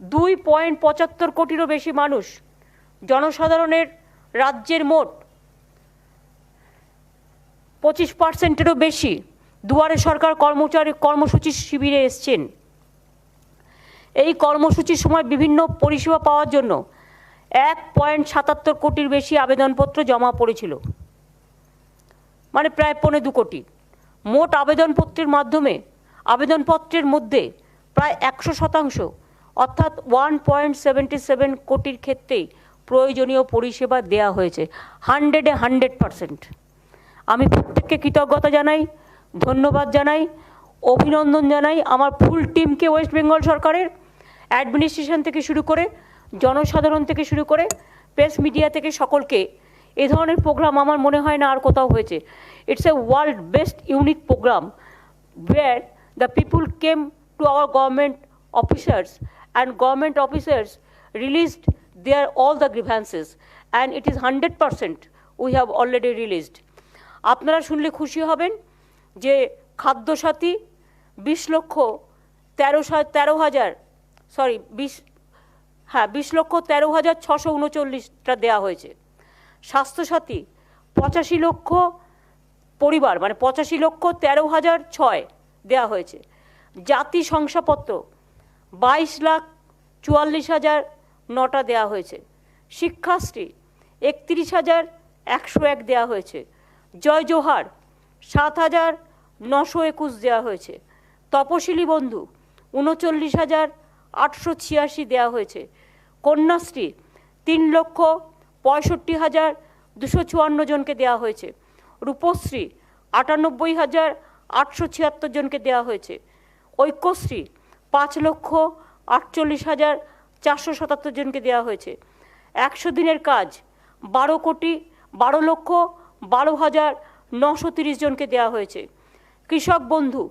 2.75 কোটিরও বেশি মানুষ, জনসাধারণের রাজ্যের মোট 25%-এরও বেশি দুয়ারে সরকার কর্মসূচির শিবিরে এসছেন। এই কর্মসূচির সময় বিভিন্ন পরিষেবা পাওয়ার জন্য 1.77 কোটির বেশি আবেদনপত্র জমা পড়েছিল, মানে প্রায় 2.25 কোটি। মোট আবেদনপত্রের মধ্যে প্রায় 100% অর্থাৎ 1.77 কোটির ক্ষেত্রেই প্রয়োজনীয় পরিষেবা দেয়া হয়েছে। 100% আমি প্রত্যেককে কৃতজ্ঞতা জানাই, ধন্যবাদ জানাই, অভিনন্দন জানাই আমার ফুল টিমকে, ওয়েস্ট বেঙ্গল সরকারের অ্যাডমিনিস্ট্রেশন থেকে শুরু করে, জনসাধারণ থেকে শুরু করে, প্রেস মিডিয়া থেকে সকলকে। এই ধরনের প্রোগ্রাম আমার মনে হয় না আর কোথাও হয়েছে। It's a world best unique programme where the people came to our government officers and government officers released all the grievances, and it is 100% we have already released. আপনারা শুনলে খুশি হবেন যে খাদ্যসাথী 20,13,639টা দেওয়া হয়েছে। স্বাস্থ্যসাথী 85 লক্ষ পরিবার মানে 85,13,006 দেওয়া হয়েছে। জাতি শংসাপত্র 22,44,009টা দেওয়া হয়েছে। শিক্ষাশ্রী 31,101 দেওয়া হয়েছে। জয় জোহার 7,921 দেওয়া হয়েছে। তপশিলি বন্ধু 39,886 দেওয়া হয়েছে। কন্যাশ্রী 3,65,254 জনকে দেওয়া হয়েছে। রূপশ্রী 98,876 জনকে দেওয়া হয়েছে। ঐক্যশ্রী 5,48,477 জনকে দেওয়া হয়েছে। 100 দিনের কাজ 12,12,12,930 জনকে দেওয়া হয়েছে। কৃষক বন্ধু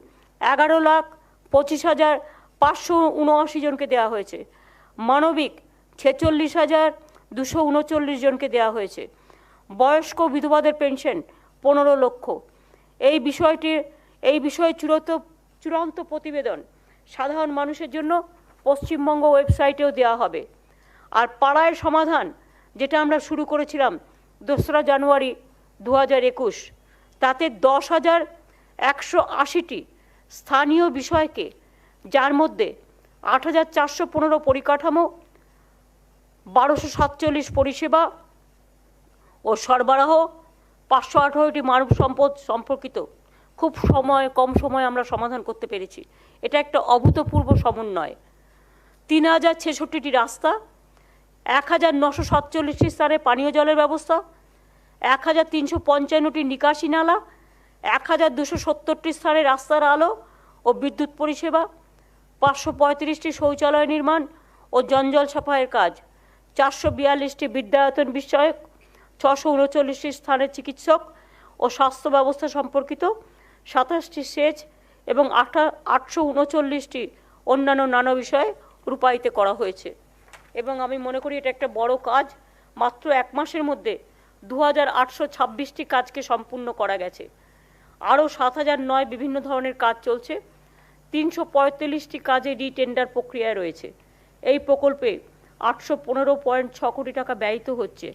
11,25,579 জনকে দেওয়া হয়েছে। মানবিক 46,239 জনকে দেওয়া হয়েছে। বয়স্ক বিধবাদের পেনশন 15 লক্ষ। এই বিষয়ে চূড়ান্ত প্রতিবেদন সাধারণ মানুষের জন্য পশ্চিমবঙ্গ ওয়েবসাইটেও দেওয়া হবে। আর পাড়ায় সমাধান যেটা আমরা শুরু করেছিলাম 2রা জানুয়ারি 2021, তাতে 10,180টি স্থানীয় বিষয়কে, যার মধ্যে 8,415 পরিকাঠামো, 1,247 পরিষেবা ও সরবরাহ, 518টি মানব সম্পদ সম্পর্কিত খুব কম সময়ে আমরা সমাধান করতে পেরেছি। এটা একটা অভূতপূর্ব সমন্বয়। 3,066টি রাস্তা, 1,947টি স্থানে পানীয় জলের ব্যবস্থা, 1,355টি নিকাশি নালা, 1,270টি স্থানে রাস্তার আলো ও বিদ্যুৎ পরিষেবা, 535টি শৌচালয় নির্মাণ ও জঞ্জাল সাফাইয়ের কাজ, 442টি বিদ্যায়তন বিষয়ক, 639টি স্থানের চিকিৎসক ও স্বাস্থ্য ব্যবস্থা সম্পর্কিত, 27টি সেচ এবং 839টি অন্যান্য নানা বিষয়ে রূপায়িত করা হয়েছে। এবং আমি মনে করি এটা একটা বড় কাজ। মাত্র 1 মাসের মধ্যে 2,826টি কাজকে সম্পূর্ণ করা গেছে। আরও 7,009 বিভিন্ন ধরনের কাজ চলছে। 345টি কাজে রিটেন্ডার প্রক্রিয়ায় রয়েছে। এই প্রকল্পে 815.6 কোটি টাকা ব্যয়িত হচ্ছে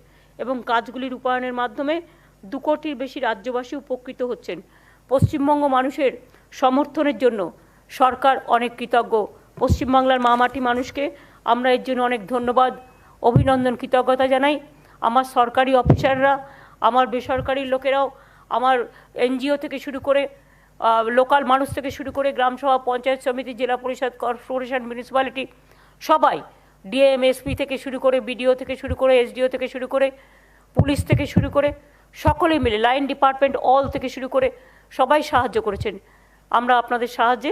এবং কাজগুলি রূপায়ণের মাধ্যমে 2 কোটির বেশি রাজ্যবাসী উপকৃত হচ্ছেন। পশ্চিমবঙ্গ মানুষের সমর্থনের জন্য সরকার অনেক কৃতজ্ঞ। পশ্চিমবাংলার মামাটি মানুষকে আমরা এর জন্য অনেক ধন্যবাদ, অভিনন্দন, কৃতজ্ঞতা জানাই। আমার সরকারি অফিসাররা, আমার বেসরকারি লোকেরাও, আমার এনজিও থেকে শুরু করে লোকাল মানুষ থেকে শুরু করে গ্রামসভা, পঞ্চায়েত সমিতি, জেলা পরিষদ, কর্পোরেশন, মিউনিসিপ্যালিটি, সবাই, ডিএম, এসপি থেকে শুরু করে, বিডিও থেকে শুরু করে, এসডিও থেকে শুরু করে, পুলিশ থেকে শুরু করে, সকলে মিলে, লাইন ডিপার্টমেন্ট অল থেকে শুরু করে সবাই সাহায্য করেছেন। আমরা আপনাদের সাহায্যে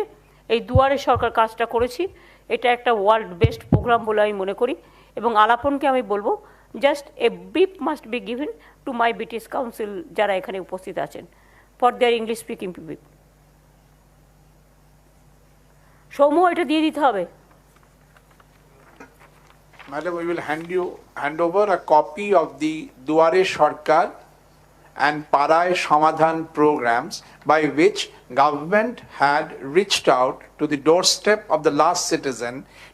এই দুয়ারে সরকার কাজটা করেছি। এটা একটা ওয়ার্ল্ড বেস্ট প্রোগ্রাম বলে আমি মনে করি। এবং আলাপনকে আমি বলবো, just a brief must be given to my British council যারা এখানে উপস্থিত আছেন for their English speaking people. Soumya, এটা দিয়ে দিতে হবে। Madam, we will hand over a copy of the Duare Sarkar and Paray Samadhan programs by which government had reached out to the doorstep of the last citizen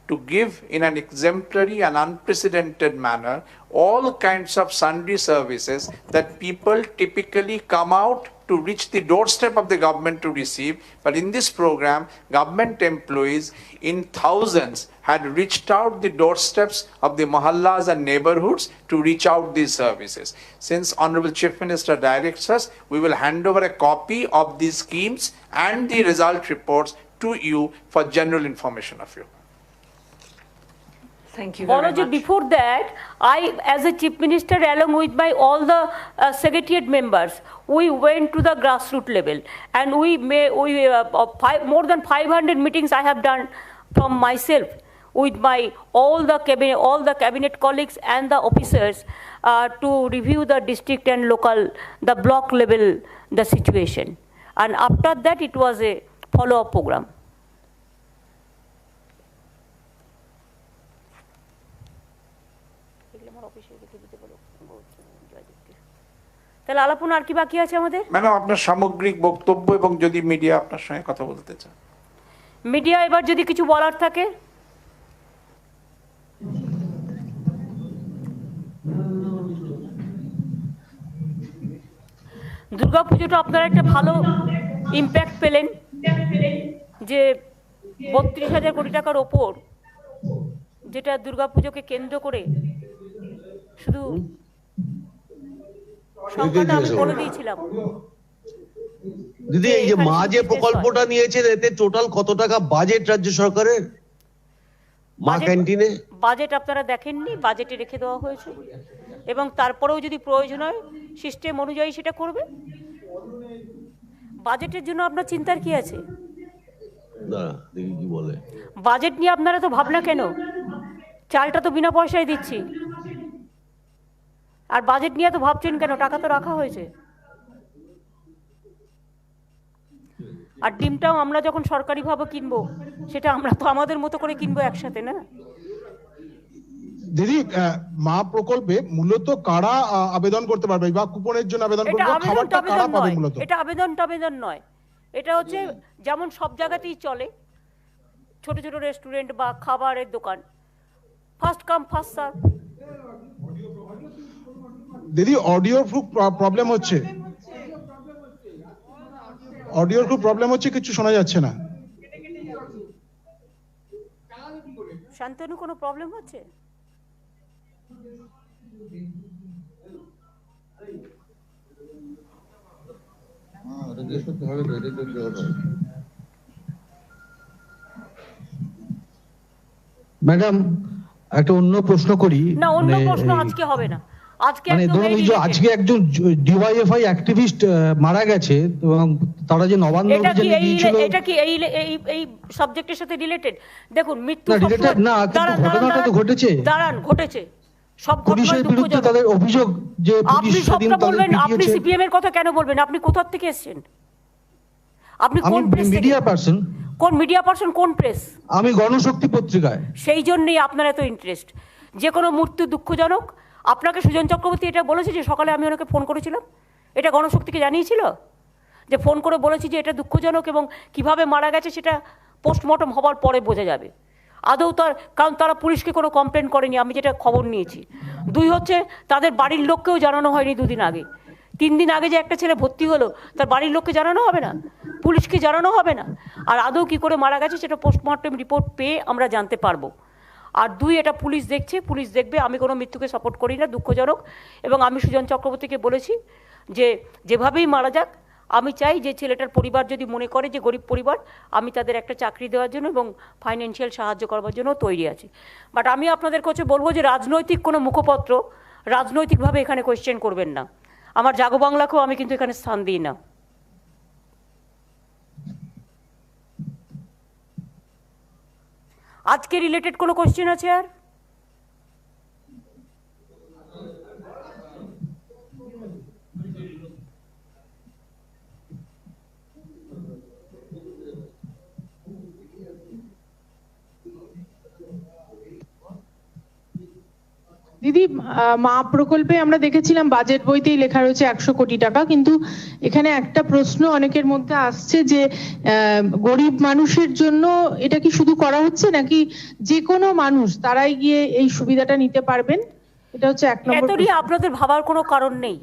to give in an exemplary and unprecedented manner all kinds of sundry services that people typically come out to reach the doorstep of the government to receive. But in this program, government employees in thousands had reached out the doorsteps of the mahallas and neighborhoods to reach out these services. Since Honorable Chief Minister directs us, we will hand over a copy of these schemes and the result reports to you for general information of you. Thank you very much. Before that, I, as a Chief Minister, along with all the Secretariat members, we went to the grassroots level, and more than 500 meetings I have done from myself with all the cabinet colleagues and the officers to review the district and local, the block level, the situation. And after that, it was a follow-up program. তাহলে আলাপন আর কি বাকি আছে আমাদের? Madam, আপনার সামগ্রিক বক্তব্য এবং যদি মিডিয়া আপনার সঙ্গে কথা বলতে চান। মিডিয়া এবার যদি কিছু বলার থাকে। দুর্গাপুজোটা আপনারা একটা ভালো ইম্প্যাক্ট পেলেন যে 32,000 কোটি টাকার ওপর, যেটা দুর্গাপুজোকে কেন্দ্র করে শুধু সংখ্যাটা আমি বলে দিয়েছিলাম। দিদি এই যে মা যে প্রকল্পটা নিয়েছে এতে টোটাল কত টাকা বাজেট রাজ্য সরকারের মা ক্যান্টিনে? বাজেট আপনারা দেখেননি, বাজেটে রেখে দেওয়া হয়েছে এবং তারপরেও যদি প্রয়োজন হয় সিস্টেম অনুযায়ী সেটা করবে। বাজেটের জন্য আপনার চিন্তার কি আছে? কি বলে বাজেট নিয়ে আপনারা তো ভাবনা কেন? চালটা তো বিনা পয়সায় দিচ্ছি, আর বাজেট নিয়ে তো ভাবছেন কেন? টাকা তো রাখা হয়েছে। আর ডিমটাও আমরা যখন সরকারিভাবে কিনবো সেটা আমরা তো আমাদের মতো করে কিনবো একসাথে, না? দিদি মা প্রকল্পে মূলত কারা আবেদন করতে পারবে বা কুপনের জন্য আবেদন করবে? খাবারটা কারা পাবে মূলত? এটা আবেদন নয়, এটা হচ্ছে যেমন সব জায়গাতেই চলে, ছোট ছোট রেস্টুরেন্ট বা খাবারের দোকান, ফার্স্ট কাম ফার্স্ট সার্ভ। দিদি অডিওর খুব প্রবলেম হচ্ছে, কিছু শোনা যাচ্ছে না। শান্তনু কোনো প্রবলেম হচ্ছে? ম্যাডাম একটা অন্য প্রশ্ন করি। না, অন্য প্রশ্ন আজকে হবে না। আজকে আজকে একজন ডিওয়াইএফআই অ্যাক্টিভিস্ট মারা গেছে এবং তারা যে নবান্ন অভিযানে গিয়েছিল, এটা কি এই সাবজেক্টের সাথে রিলেটেড? দেখুন, মৃত্যু না, ঘটনাটা তো ঘটেছে। ঘটেছে সব পুলিশের বিরুদ্ধে তাদের অভিযোগ যে আপনি সবটা বলবেন। আপনি সিপিএম এর কথা কেন বলবেন? আপনি কোথা থেকে এসেছেন? আপনি কোন প্রেস? Media person. কোন মিডিয়া পারসন? কোন প্রেস? আমি গণশক্তি পত্রিকায়। সেই জন্যই আপনার এত ইন্টারেস্ট। যে কোনো মৃত্যু দুঃখজনক। আপনাকে সুজন চক্রবর্তী এটা বলেছে যে সকালে আমি ওনাকে ফোন করেছিলাম, এটা গণশক্তিকে জানিয়েছিল যে ফোন করে বলেছি যে এটা দুঃখজনক এবং কিভাবে মারা গেছে সেটা পোস্টমর্টম হবার পরে বোঝা যাবে। আদৌ কারণ তারা পুলিশকে কোনো কমপ্লেন করেনি, আমি যেটা খবর নিয়েছি। 2 হচ্ছে তাদের বাড়ির লোককেও জানানো হয়নি 2 দিন আগে। 3 দিন আগে যে একটা ছেলে ভর্তি হলো তার বাড়ির লোককে জানানো হবে না, পুলিশকে জানানো হবে না। আর আদৌ কী করে মারা গেছে সেটা পোস্টমর্টম রিপোর্ট পেয়ে আমরা জানতে পারবো। আর 2, এটা পুলিশ দেখছে, পুলিশ দেখবে। আমি কোনো মৃত্যুকে সাপোর্ট করি না, দুঃখজনক। এবং আমি সুজন চক্রবর্তীকে বলেছি যে যেভাবেই মারা যাক, আমি চাই যে ছেলেটার পরিবার যদি মনে করে যে গরিব পরিবার, আমি তাদের একটা চাকরি দেওয়ার জন্য এবং ফাইন্যান্সিয়াল সাহায্য করবার জন্য তৈরি আছি। বাট আমি আপনাদের কাছে বলবো যে রাজনৈতিক কোনো মুখপত্র রাজনৈতিকভাবে এখানে কোয়েশ্চেন করবেন না। আমার জাগো বাংলাকেও আমি কিন্তু এখানে স্থান দিই না। আজকে রিলেটেড কোনো কোয়েশ্চেন আছে? আর দিদি মা প্রকল্পে আমরা দেখেছিলাম বাজেট বইতেই লেখা রয়েছে 100 কোটি টাকা, কিন্তু এখানে একটা প্রশ্ন অনেকের মধ্যে আসছে যে গরিব মানুষের জন্য এটা কি শুধু করা হচ্ছে নাকি যে কোনো মানুষ তারাই গিয়ে এই সুবিধাটা নিতে পারবেন? এটা হচ্ছে 1 নম্বর। এতই আপনাদের ভাবার কোনো কারণ নেই।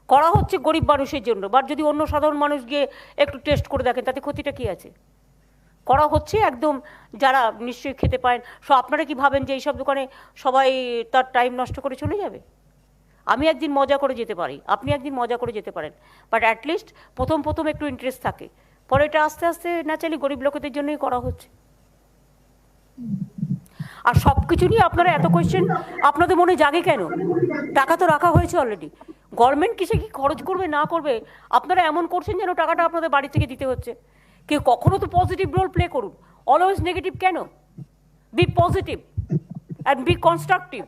করা হচ্ছে গরিব মানুষের জন্য, বাট যদি অন্য সাধারণ মানুষ গিয়ে একটু টেস্ট করে দেখেন তাতে ক্ষতিটা কি আছে? করা হচ্ছে একদম যারা নিশ্চয়ই খেতে পারেন। আপনারা কি ভাবেন যে এইসব দোকানে সবাই তার টাইম নষ্ট করে চলে যাবে? আমি একদিন মজা করে যেতে পারি, আপনি একদিন মজা করে যেতে পারেন, বাট অ্যাটলিস্ট প্রথম একটু ইন্টারেস্ট থাকে, পরে এটা আস্তে আস্তে ন্যাচারালি গরিব লোকেদের জন্যই করা হচ্ছে। আর সব কিছু নিয়ে আপনারা এত কোয়েশ্চেন আপনাদের মনে জাগে কেন? টাকা তো রাখা হয়েছে অলরেডি। গভর্নমেন্ট কিসে কি খরচ করবে না করবে আপনারা এমন করছেন যেন টাকাটা আপনাদের বাড়ি থেকে দিতে হচ্ছে। কেউ কখনো তো পজিটিভ রোল প্লে করুন, অলওয়েজ নেগেটিভ কেন? Be positive and be constructive.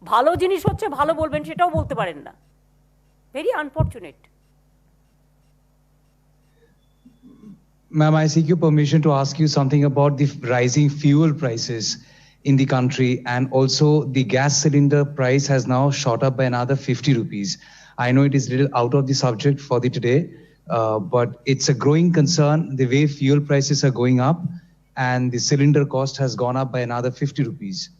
ভালো জিনিস হচ্ছে ভালো বলবেন, সেটাও বলতে পারেন না। Very unfortunate. Ma'am, I seek your permission to ask you something about the rising fuel prices in the country, and also the gas cylinder price has now shot up by another 50 rupees. I know it is a little out of the subject for the today, but it's a growing concern the way fuel prices are going up, and the cylinder cost has gone up by another 50 rupees.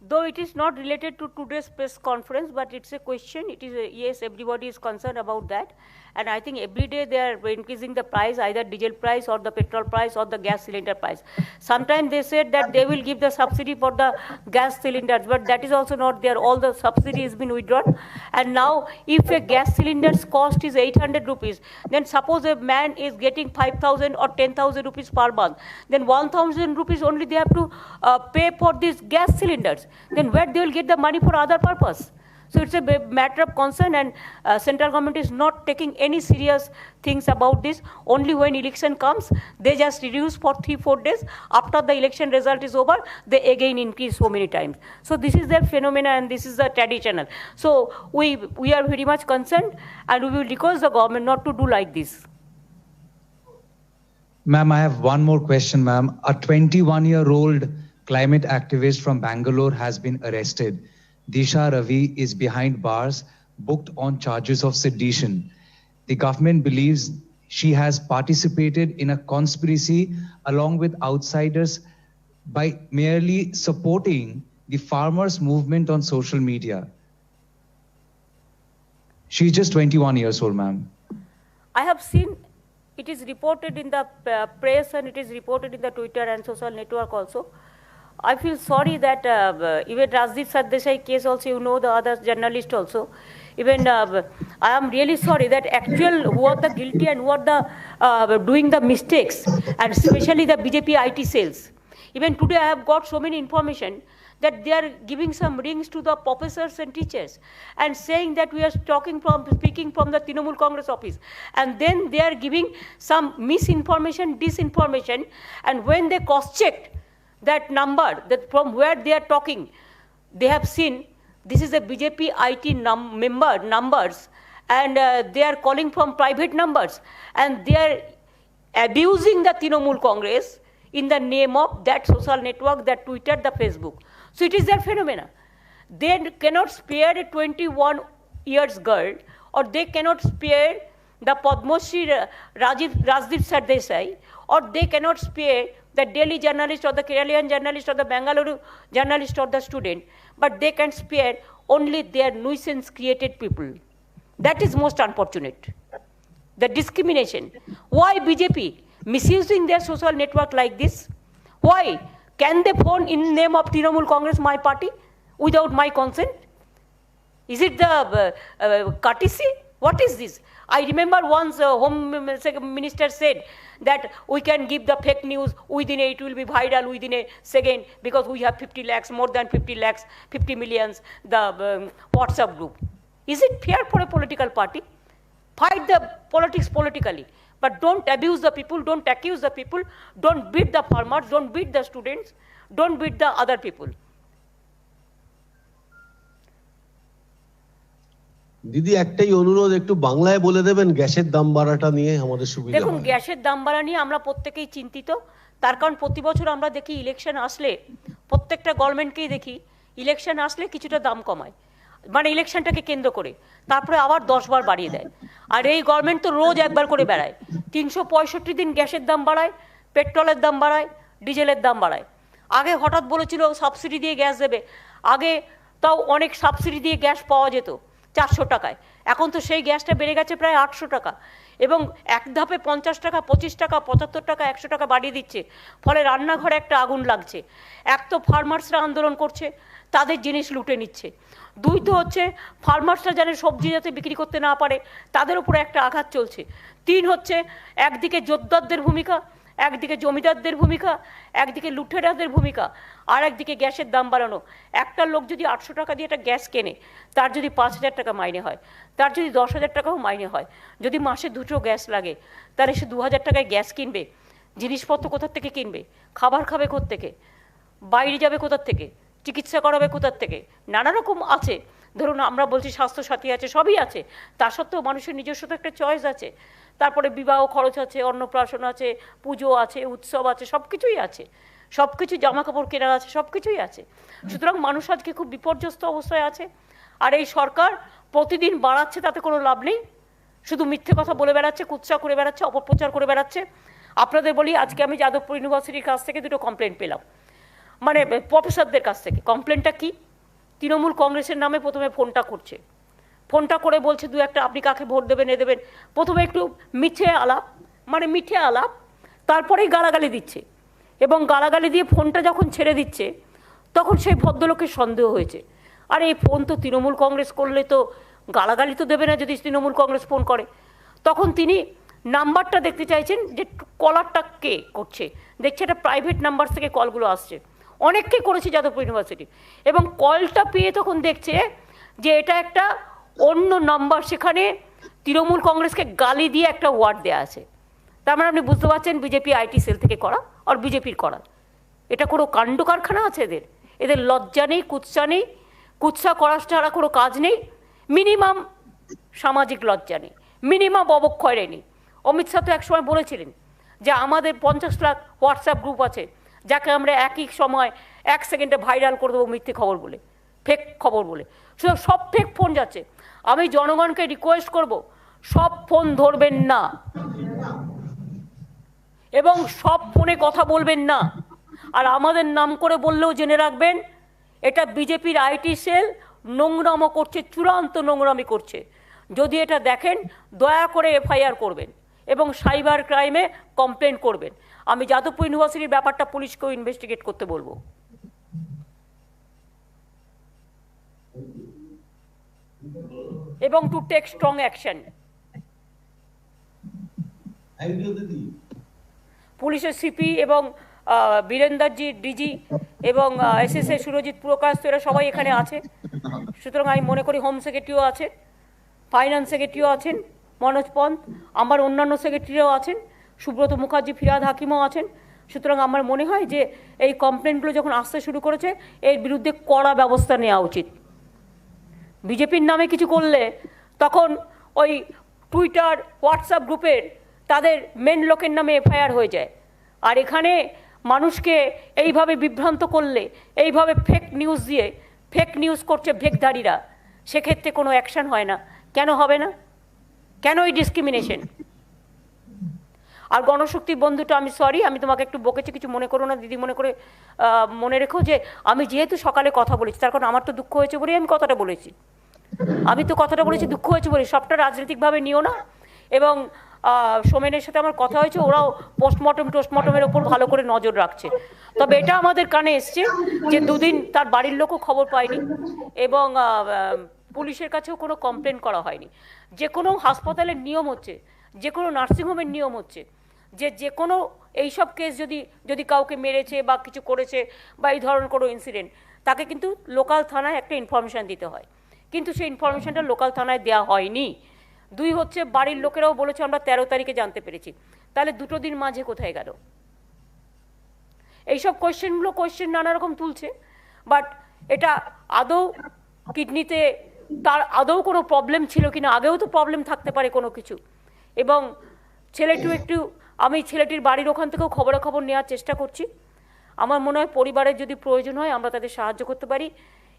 Though it is not related to today's press conference, but it's a question. It is yes, everybody is concerned about that, and I think every day they are increasing the price, either diesel price or the petrol price or the gas cylinder price. Sometimes they said that they will give the subsidy for the gas cylinders, but that is also not there. All the subsidy has been withdrawn, and now if a gas cylinder's cost is 800 rupees, then suppose a man is getting 5,000 or 10,000 rupees per month, then 1,000 rupees only they have to pay for these gas cylinders. Then where they will get the money for other purpose? So it's a matter of concern, and central government is not taking any serious things about this. Only when election comes, they just reduce for 3-4 days. After the election result is over, they again increase so many times. So this is their phenomena, and this is the traditional. So we are very much concerned, and we will request the government not to do like this. Ma'am, I have one more question, ma'am. A 21-year-old climate activist from Bangalore has been arrested. Disha Ravi is behind bars, booked on charges of sedition. The government believes she has participated in a conspiracy along with outsiders by merely supporting the farmers' movement on social media. She's just 21 years old, ma'am. I have seen it is reported in the press, and it is reported in the Twitter and social network also. I feel sorry that even Rajdeep Sardesai case also, you know, the other journalist also. Even I am really sorry that actual who are the guilty and who are the doing the mistakes, and especially the BJP IT cells. Even today I have got so many information that they are giving some rings to the professors and teachers and saying that we are speaking from the Trinamool Congress office, and then they are giving some misinformation, disinformation, and when they cross-checked that number, that from where they are talking, they have seen this is a BJP IT member numbers, and they are calling from private numbers, and they are abusing the Trinamool Congress in the name of that social network, that Twitter, the Facebook. So it is their phenomena. They cannot spare a 21 years girl, or they cannot spare the Padma Shri Rajdeep Sardesai, or they cannot spare the Delhi journalist or the Keralian journalist or the Bangalore journalist or the student, but they can spare only their nuisance created people. That is most unfortunate. The discrimination. Why BJP misusing their social network like this? Why? Can they phone in name of Trinamool Congress, my party, without my consent? Is it the courtesy? What is this? I remember once Home Minister said that we can give the fake news within it will be viral within a second because we have 50 lakhs, more than 50 lakhs, 50 millions, the WhatsApp group. Is it fair for a political party? Fight the politics politically, but don't abuse the people, don't accuse the people, don't beat the farmers, don't beat the students, don't beat the other people. দিদি একটাই অনুরোধ, একটু বাংলায় বলে দেবেন গ্যাসের দাম বাড়াটা নিয়ে আমাদের সুবিধা। দেখুন, গ্যাসের দাম বাড়া নিয়ে আমরা প্রত্যেকেই চিন্তিত। তার কারণ প্রতি বছর আমরা দেখি ইলেকশন আসলে প্রত্যেকটা গভর্নমেন্টকেই দেখি ইলেকশন আসলে কিছুটা দাম কমায়, মানে ইলেকশনটাকে কেন্দ্র করে, তারপরে আবার 10 বার বাড়িয়ে দেয়। আর এই গভর্নমেন্ট তো রোজ একবার করে বেড়ায়, 365 দিন গ্যাসের দাম বাড়ায়, পেট্রোলের দাম বাড়ায়, ডিজেলের দাম বাড়ায়। আগে হঠাৎ বলেছিল সাবসিডি দিয়ে গ্যাস দেবে, আগে তাও অনেক সাবসিডি দিয়ে গ্যাস পাওয়া যেত 400 টাকায়, এখন তো সেই গ্যাসটা বেড়ে গেছে প্রায় 800 টাকা, এবং এক ধাপে 50 টাকা, 25 টাকা, 75 টাকা, 100 টাকা বাড়িয়ে দিচ্ছে। ফলে রান্নাঘরে একটা আগুন লাগছে। এক তো ফার্মার্সরা আন্দোলন করছে, তাদের জিনিস লুটে নিচ্ছে। দুই তো হচ্ছে ফার্মার্সরা যেন সবজি যাতে বিক্রি করতে না পারে তাদের উপরে একটা আঘাত চলছে। 3 হচ্ছে একদিকে যোদ্ধাদের ভূমিকা, একদিকে জমিদারদের ভূমিকা, একদিকে লুটেরাদের ভূমিকা, আর একদিকে গ্যাসের দাম বাড়ানো। একটা লোক যদি 800 টাকা দিয়ে একটা গ্যাস কেনে, তার যদি 5000 টাকা মাইনে হয়, তার যদি 10,000 টাকাও মাইনে হয়, যদি মাসে 2টো গ্যাস লাগে, তাহলে সে 2000 টাকায় গ্যাস কিনবে। জিনিসপত্র কোথার থেকে কিনবে? খাবার খাবে কোথা থেকে? বাইরে যাবে কোথার থেকে? চিকিৎসা করাবে কোথার থেকে? নানা রকম আছে। ধরুন আমরা বলছি স্বাস্থ্যসাথী আছে, সবই আছে, তা সত্ত্বেও মানুষের নিজস্ব তো একটা চয়েস আছে। তারপরে বিবাহ খরচ আছে, অন্নপ্রাশন আছে, পুজো আছে, উৎসব আছে, সব কিছুই আছে, সব কিছু, জামা কাপড় কেনা আছে, সব কিছুই আছে। সুতরাং মানুষ আজকে খুব বিপর্যস্ত অবস্থায় আছে। আর এই সরকার প্রতিদিন বাড়াচ্ছে, তাতে কোনো লাভ নেই। শুধু মিথ্যে কথা বলে বেড়াচ্ছে, কুৎসা করে বেড়াচ্ছে, অপপ্রচার করে বেড়াচ্ছে। আপনাদের বলি, আজকে আমি যাদবপুর ইউনিভার্সিটির কাছ থেকে দুটো কমপ্লেন পেলাম, মানে প্রফেসরদের কাছ থেকে। কমপ্লেনটা কি? তৃণমূল কংগ্রেসের নামে প্রথমে ফোনটা করছে, ফোনটা করে বলছে দু একটা আপনি কাকে ভোট দেবেন এ দেবেন, প্রথমে একটু মিঠে আলাপ, মানে মিঠে আলাপ, তারপরেই গালাগালি দিচ্ছে। এবং গালাগালি দিয়ে ফোনটা যখন ছেড়ে দিচ্ছে তখন সেই ভদ্রলোকের সন্দেহ হয়েছে, আর এই ফোন তো তৃণমূল কংগ্রেস করলে তো গালাগালি তো দেবে না যদি তৃণমূল কংগ্রেস ফোন করে। তখন তিনি নাম্বারটা দেখতে চাইছেন যে কলারটা কে করছে, দেখছে একটা প্রাইভেট নাম্বার থেকে কলগুলো আসছে, অনেককে করেছে যাদবপুর ইউনিভার্সিটি। এবং কলটা পেয়ে তখন দেখছে যে এটা একটা অন্য নাম্বার, সেখানে তৃণমূল কংগ্রেসকে গালি দিয়ে একটা ওয়ার্ড দেওয়া আছে। তার মানে আপনি বুঝতে পারছেন বিজেপি আইটি সেল থেকে করা আর বিজেপির করা। এটা কোনো কাণ্ড কারখানা আছে এদের, এদের লজ্জা নেই, কুৎসা নেই, কুৎসা করার ছাড়া কোনো কাজ নেই, মিনিমাম সামাজিক লজ্জা নেই, মিনিমাম অবক্ষয় নেই। অমিত শাহ তো একসময় বলেছিলেন যে আমাদের 50 লাখ হোয়াটসঅ্যাপ গ্রুপ আছে, যাকে আমরা একই সময় 1 সেকেন্ডে ভাইরাল করে দেবো মিথ্যে খবর বলে, ফেক খবর বলে। শুধু সব ফেক ফোন যাচ্ছে। আমি জনগণকে রিকোয়েস্ট করব, সব ফোন ধরবেন না এবং সব ফোনে কথা বলবেন না। আর আমাদের নাম করে বললেও জেনে রাখবেন, এটা বিজেপির আইটি সেল নোংরামো করছে, চূড়ান্ত নোংরামি করছে। যদি এটা দেখেন দয়া করে এফআইআর করবেন এবং সাইবার ক্রাইমে কমপ্লেন করবেন। আমি যাদবপুর ইউনিভার্সিটির ব্যাপারটা পুলিশকেও ইনভেস্টিগেট করতে বলবো। এবং টু টেক স্ট্রং অ্যাকশন। পুলিশের সিপি এবং বীরেন্দারজি ডিজি এবং এসএসএ সুরজিৎ প্রকাশ, তো এরা সবাই এখানে আছে। সুতরাং আমি মনে করি হোম সেক্রেটারিও আছেন, ফাইন্যান্স সেক্রেটারিও আছেন মনোজ পন্থ, আমার অন্যান্য সেক্রেটারিও আছেন, সুব্রত মুখার্জি, ফিরাদ হাকিমও আছেন। সুতরাং আমার মনে হয় যে এই কমপ্লেনগুলো যখন আসতে শুরু করেছে এর বিরুদ্ধে কড়া ব্যবস্থা নেওয়া উচিত। বিজেপির নামে কিছু করলে তখন ওই টুইটার হোয়াটসঅ্যাপ গ্রুপের তাদের মেন লোকের নামে এফআইআর হয়ে যায়। আর এখানে মানুষকে এইভাবে বিভ্রান্ত করলে, এইভাবে ফেক নিউজ দিয়ে, ফেক নিউজ করছে ভেকধারীরা, সেক্ষেত্রে কোনো অ্যাকশন হয় না। কেন হবে না? কেন এই ডিসক্রিমিনেশন? আর গণশক্তির বন্ধুটা, আমি সরি, আমি তোমাকে একটু বকেছি, কিছু মনে করো না দিদি, মনে রেখো যে আমি যেহেতু সকালে কথা বলেছি, তার কারণ আমার তো দুঃখ হয়েছে বলেই আমি কথাটা বলেছি। আমি তো কথাটা বলেছি দুঃখ হয়েছে বলে, সবটা রাজনৈতিকভাবে নিও না। এবং সোমেনের সাথে আমার কথা হয়েছে, ওরাও টোস্টমর্টমের ওপর ভালো করে নজর রাখছে। তবে এটা আমাদের কানে এসছে যে দুদিন তার বাড়ির লোকও খবর পায়নি এবং পুলিশের কাছেও কোনো কমপ্লেন করা হয়নি। যে কোনো হাসপাতালের নিয়ম হচ্ছে, যে কোনো নার্সিংহোমের নিয়ম হচ্ছে যে কোনো এইসব কেস যদি কাউকে মেরেছে বা কিছু করেছে বা এই ধরনের কোনো ইনসিডেন্ট, তাকে কিন্তু লোকাল থানায় একটা ইনফরমেশান দিতে হয়, কিন্তু সেই ইনফরমেশানটা লোকাল থানায় দেওয়া হয়নি। 2 হচ্ছে বাড়ির লোকেরাও বলেছে আমরা 13 তারিখে জানতে পেরেছি, তাহলে 2 দিন মাঝে কোথায় গেল? এইসব কোয়েশ্চেন নানা রকম তুলছে। বাট এটা আদৌ কিডনিতে তার আদৌ কোনো প্রবলেম ছিল কিনা, আগেও তো প্রবলেম থাকতে পারে কোনো কিছু। এবং আমি ছেলেটির বাড়ির ওখান থেকেও খবরাখবর নেওয়ার চেষ্টা করছি। আমার মনে হয় পরিবারের যদি প্রয়োজন হয় আমরা তাদের সাহায্য করতে পারি,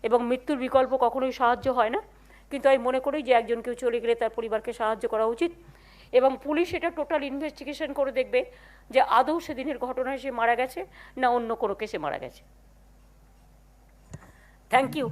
এবং মৃত্যুর বিকল্প কখনোই সাহায্য হয় না। কিন্তু আমি মনে করি যে একজন কেউ চলে গেলে তার পরিবারকে সাহায্য করা উচিত, এবং পুলিশ এটা টোটাল ইনভেস্টিগেশন করে দেখবে যে আদৌ সেদিনের ঘটনায় সে মারা গেছে না অন্য কোনো কেসে মারা গেছে। Thank you.